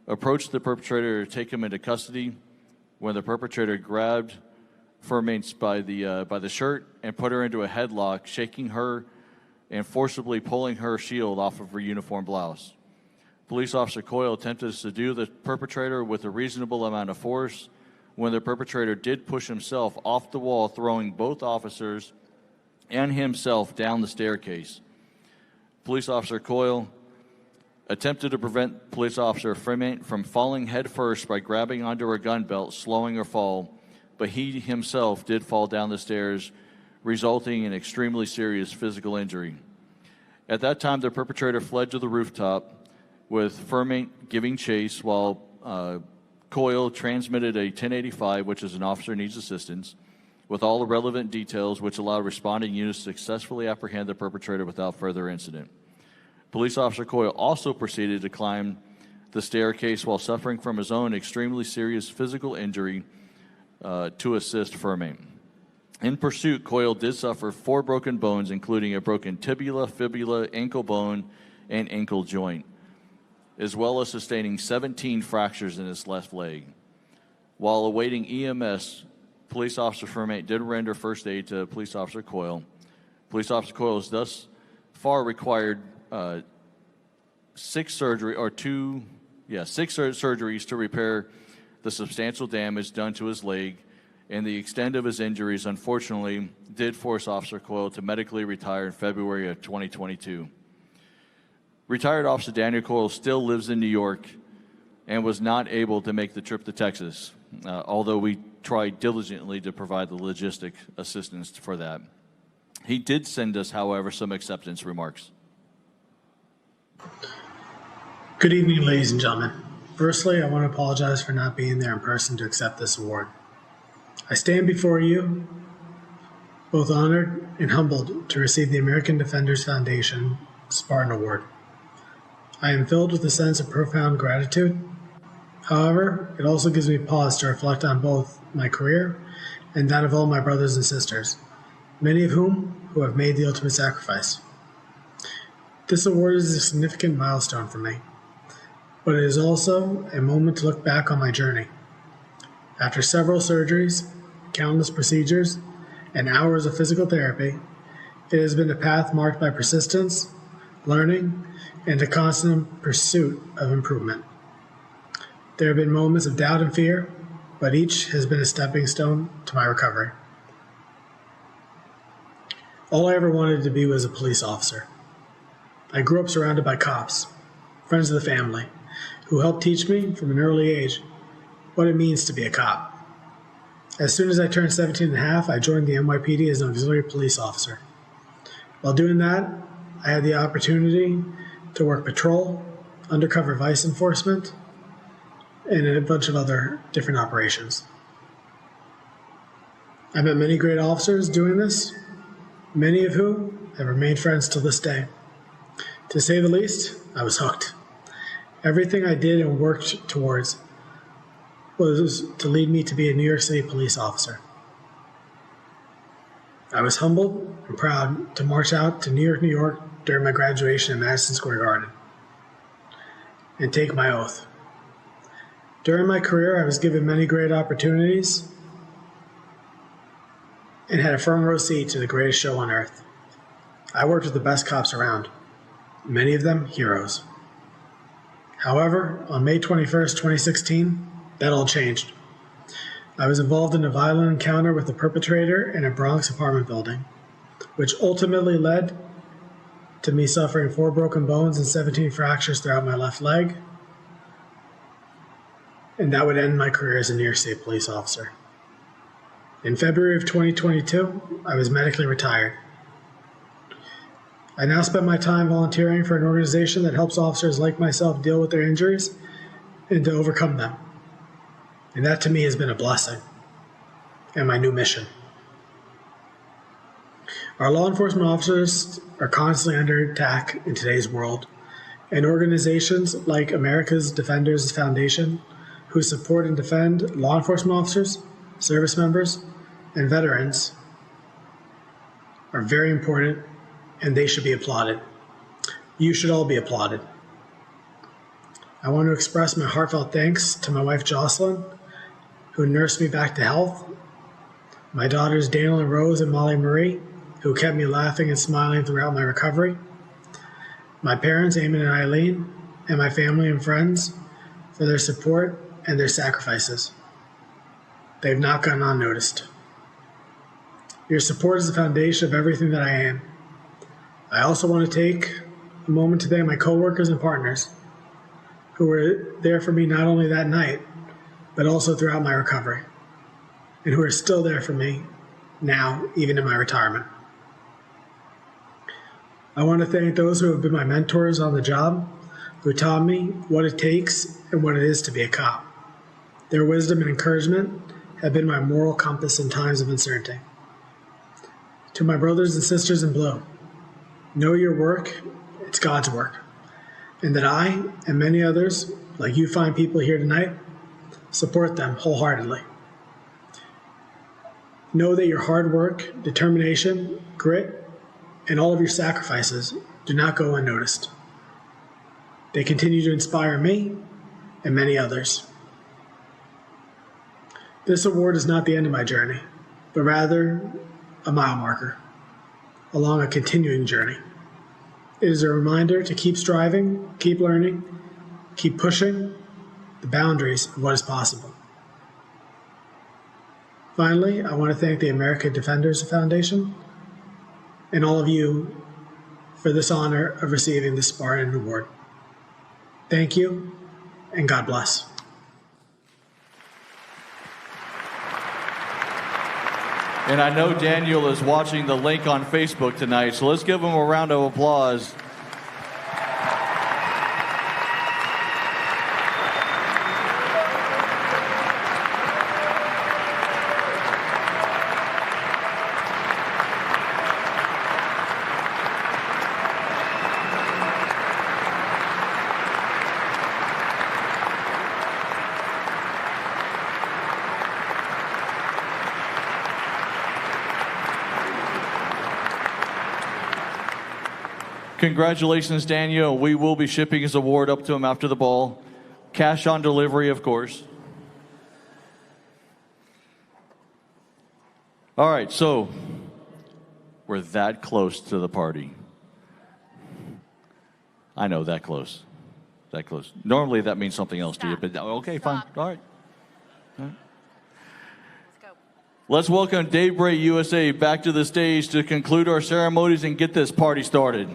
approached the perpetrator to take him into custody, when the perpetrator grabbed Farmate by the shirt and put her into a headlock, shaking her and forcibly pulling her shield off of her uniform blouse. Police Officer Coyle attempted to subdue the perpetrator with a reasonable amount of force, when the perpetrator did push himself off the wall, throwing both officers and himself down the staircase. Police Officer Coyle attempted to prevent Police Officer Farmate from falling headfirst by grabbing onto her gun belt, slowing her fall, but he himself did fall down the stairs, resulting in extremely serious physical injury. At that time, the perpetrator fled to the rooftop, with Farmate giving chase, while Coyle transmitted a 1085, which is an officer needs assistance, with all the relevant details, which allowed responding units to successfully apprehend the perpetrator without further incident. Police Officer Coyle also proceeded to climb the staircase while suffering from his own extremely serious physical injury, to assist Firmate. In pursuit, Coyle did suffer 4 broken bones, including a broken tibia, fibula, ankle bone, and ankle joint, as well as sustaining 17 fractures in his left leg. While awaiting EMS, Police Officer Firmate did render first aid to Police Officer Coyle. Police Officer Coyle has thus far required 6 surgeries to repair the substantial damage done to his leg, and the extent of his injuries, unfortunately, did force Officer Coyle to medically retire in February of 2022. Retired Officer Daniel Coyle still lives in New York and was not able to make the trip to Texas, although we tried diligently to provide the logistic assistance for that. He did send us, however, some acceptance remarks. Good evening, ladies and gentlemen. Firstly, I want to apologize for not being there in person to accept this award. I stand before you both honored and humbled to receive the American Defenders Foundation Spartan Award. I am filled with a sense of profound gratitude. However, it also gives me pause to reflect on both my career and that of all my brothers and sisters, many of whom have made the ultimate sacrifice. This award is a significant milestone for me, but it is also a moment to look back on my journey. After several surgeries, countless procedures, and hours of physical therapy, it has been a path marked by persistence, learning, and a constant pursuit of improvement. There have been moments of doubt and fear, but each has been a stepping stone to my recovery. All I ever wanted to be was a police officer. I grew up surrounded by cops, friends of the family, who helped teach me from an early age what it means to be a cop. As soon as I turned 17 and a half, I joined the NYPD as an auxiliary police officer. While doing that, I had the opportunity to work patrol, undercover vice enforcement, and a bunch of other different operations. I met many great officers doing this, many of whom have remained friends to this day. To say the least, I was hooked. Everything I did and worked towards was to lead me to be a New York City police officer. I was humbled and proud to march out to New York during my graduation in Madison Square Garden and take my oath. During my career, I was given many great opportunities and had a front row seat to the greatest show on earth. I worked with the best cops around, many of them heroes. However, on May 21st, 2016, that all changed. I was involved in a violent encounter with a perpetrator in a Bronx apartment building, which ultimately led to me suffering 4 broken bones and 17 fractures throughout my left leg, and that would end my career as a New York State police officer. In February of 2022, I was medically retired. I now spend my time volunteering for an organization that helps officers like myself deal with their injuries and to overcome them. And that to me has been a blessing and my new mission. Our law enforcement officers are constantly under attack in today's world, and organizations like America's Defenders Foundation, who support and defend law enforcement officers, service members, and veterans, are very important, and they should be applauded. You should all be applauded. I want to express my heartfelt thanks to my wife Jocelyn, who nursed me back to health, my daughters Daniel and Rose and Molly Marie, who kept me laughing and smiling throughout my recovery, my parents Eamon and Eileen, and my family and friends for their support and their sacrifices. They've not gone unnoticed. Your support is the foundation of everything that I am. I also want to take a moment to thank my coworkers and partners who were there for me not only that night, but also throughout my recovery, and who are still there for me now, even in my retirement. I want to thank those who have been my mentors on the job, who taught me what it takes and what it is to be a cop. Their wisdom and encouragement have been my moral compass in times of uncertainty. To my brothers and sisters in blue, know your work, it's God's work, and that I and many others, like you fine people here tonight, support them wholeheartedly. Know that your hard work, determination, grit, and all of your sacrifices do not go unnoticed. They continue to inspire me and many others. This award is not the end of my journey, but rather a mile marker along a continuing journey. It is a reminder to keep striving, keep learning, keep pushing the boundaries of what is possible. Finally, I want to thank the American Defenders Foundation and all of you for this honor of receiving the Spartan Award. Thank you, and God bless. And I know Daniel is watching the link on Facebook tonight, so let's give him a round of applause. Congratulations, Daniel. We will be shipping his award up to him after the ball. Cash on delivery, of course. All right, so we're that close to the party. I know, that close. That close. Normally that means something else to you, but okay, fine. All right. Let's welcome Dave Bray USA back to the stage to conclude our ceremonies and get this party started.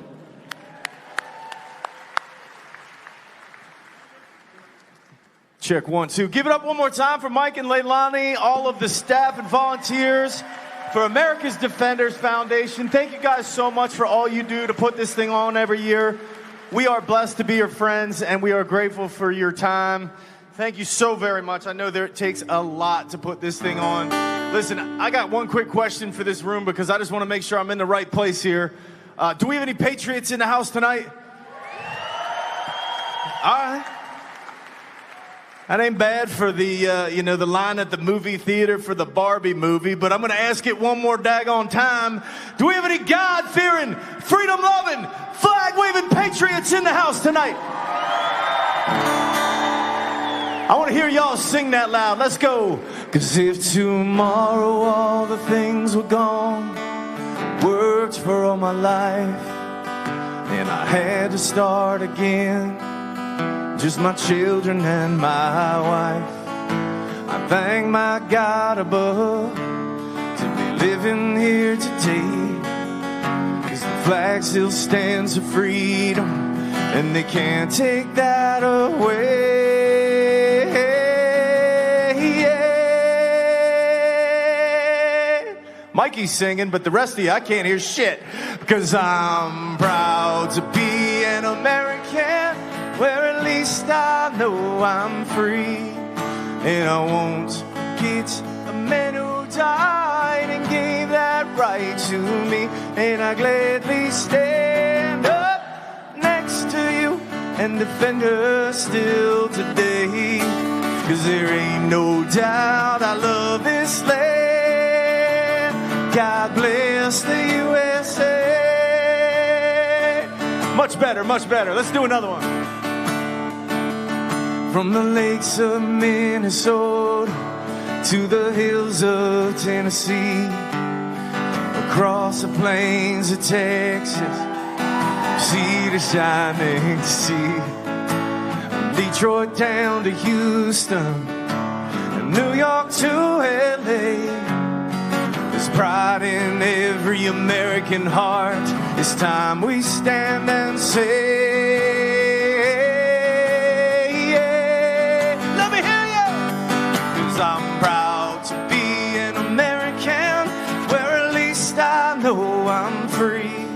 Check 1, 2. Give it up one more time for Mike and Leilani, all of the staff and volunteers for America's Defenders Foundation. Thank you guys so much for all you do to put this thing on every year. We are blessed to be your friends, and we are grateful for your time. Thank you so very much. I know it takes a lot to put this thing on. Listen, I got one quick question for this room because I just want to make sure I'm in the right place here. Do we have any Patriots in the house tonight? All right. That ain't bad for the, the line at the movie theater for the Barbie movie, but I'm going to ask it one more daggone time. Do we have any God-fearing, freedom-loving, flag-waving patriots in the house tonight? I want to hear y'all sing that loud. Let's go. 'Cause if tomorrow all the things were gone, worked for all my life, and I had to start again, just my children and my wife, I thank my God above to be living here today. 'Cause the flag still stands for freedom, and they can't take that away. Yeah. Mikey's singing, but the rest of you, I can't hear shit. 'Cause I'm proud to be an American, where at least I know I'm free. And I won't forget the men who died and gave that right to me. And I gladly stand up next to you and defend her still today. 'Cause there ain't no doubt I love this land. God bless the USA. Much better, much better. Let's do another one. From the lakes of Minnesota to the hills of Tennessee, across the plains of Texas, sea to shining sea, Detroit down to Houston, and New York to LA. There's pride in every American heart. It's time we stand and say, I'm proud to be an American, where at least I know I'm free.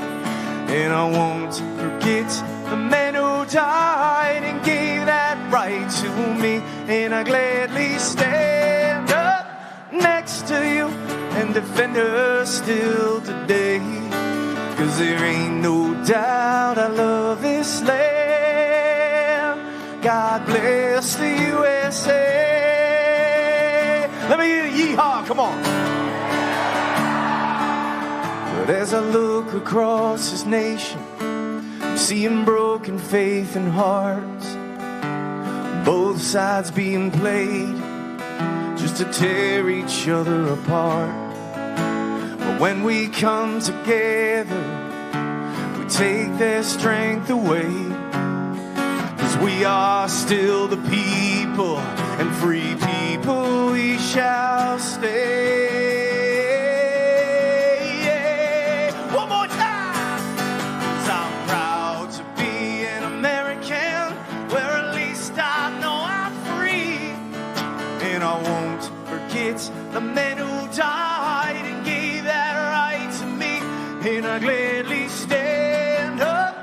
And I won't forget the men who died and gave that right to me. And I gladly stand up next to you and defend her still today. 'Cause there ain't no doubt I love this land. God bless the USA. Let me hear a yeehaw, come on. But as I look across this nation, I'm seeing broken faith and hearts, both sides being played just to tear each other apart. But when we come together, we take their strength away, 'cause we are still the people, and free people we shall stay. One more time! 'Cause I'm proud to be an American, where at least I know I'm free. And I won't forget the men who died and gave that right to me. And I gladly stand up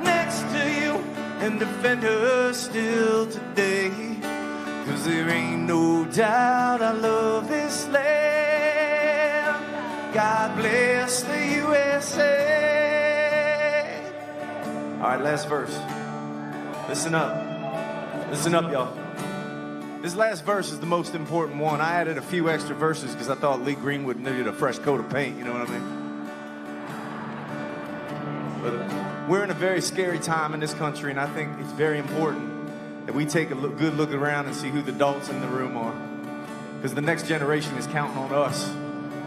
next to you and defend her still today. 'Cause there ain't no doubt I love this land. God bless the USA. All right, last verse. Listen up. Listen up, y'all. This last verse is the most important one. I added a few extra verses because I thought Lee Greenwood needed a fresh coat of paint, you know what I mean? But we're in a very scary time in this country, and I think it's very important that we take a good look around and see who the adults in the room are. Because the next generation is counting on us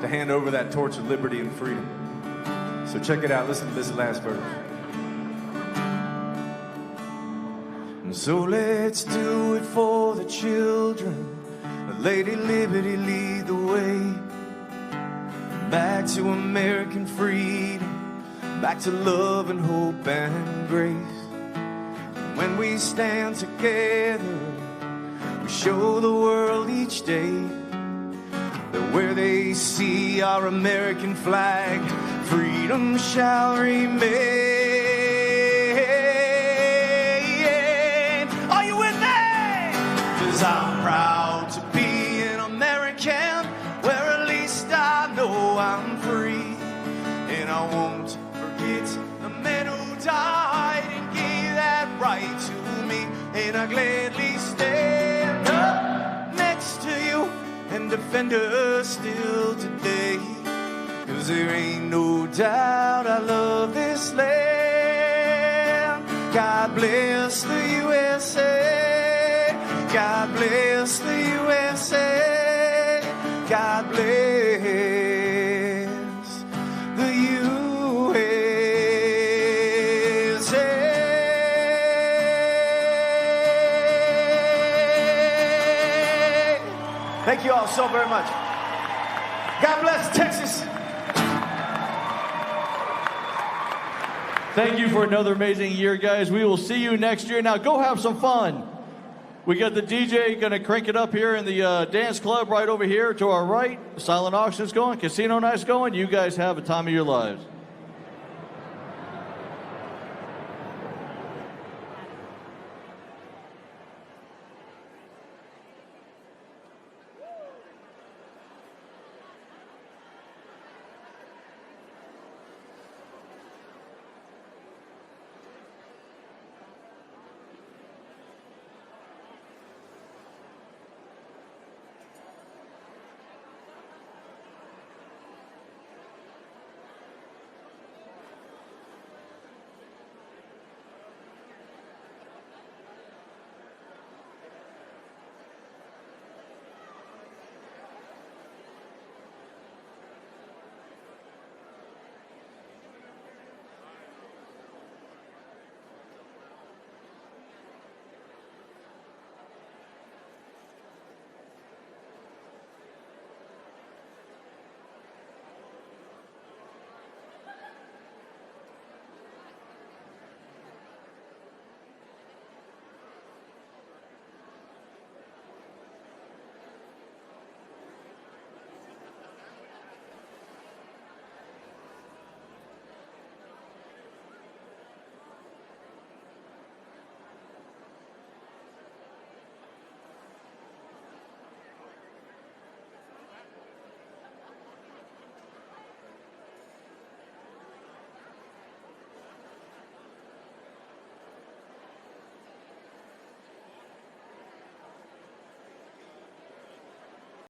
to hand over that torch of liberty and freedom. So check it out. Listen to this last verse. And so let's do it for the children. Lady Liberty, lead the way. Back to American freedom. Back to love and hope and grace. When we stand together, we show the world each day that where they see our American flag, freedom shall remain. Are you with me? 'Cause I'm proud to be an American, where at least I know I'm free. And I won't forget the men who died and gave that right to me. And I gladly stand up next to you and defend her still today. 'Cause there ain't no doubt I love this land. God bless the USA. God bless the USA. God bless the USA. Thank you all so very much. God bless Texas. Thank you for another amazing year, guys. We will see you next year. Now go have some fun. We got the DJ going to crank it up here in the dance club right over here to our right. Silent auction's going, casino night's going. You guys have a time of your lives.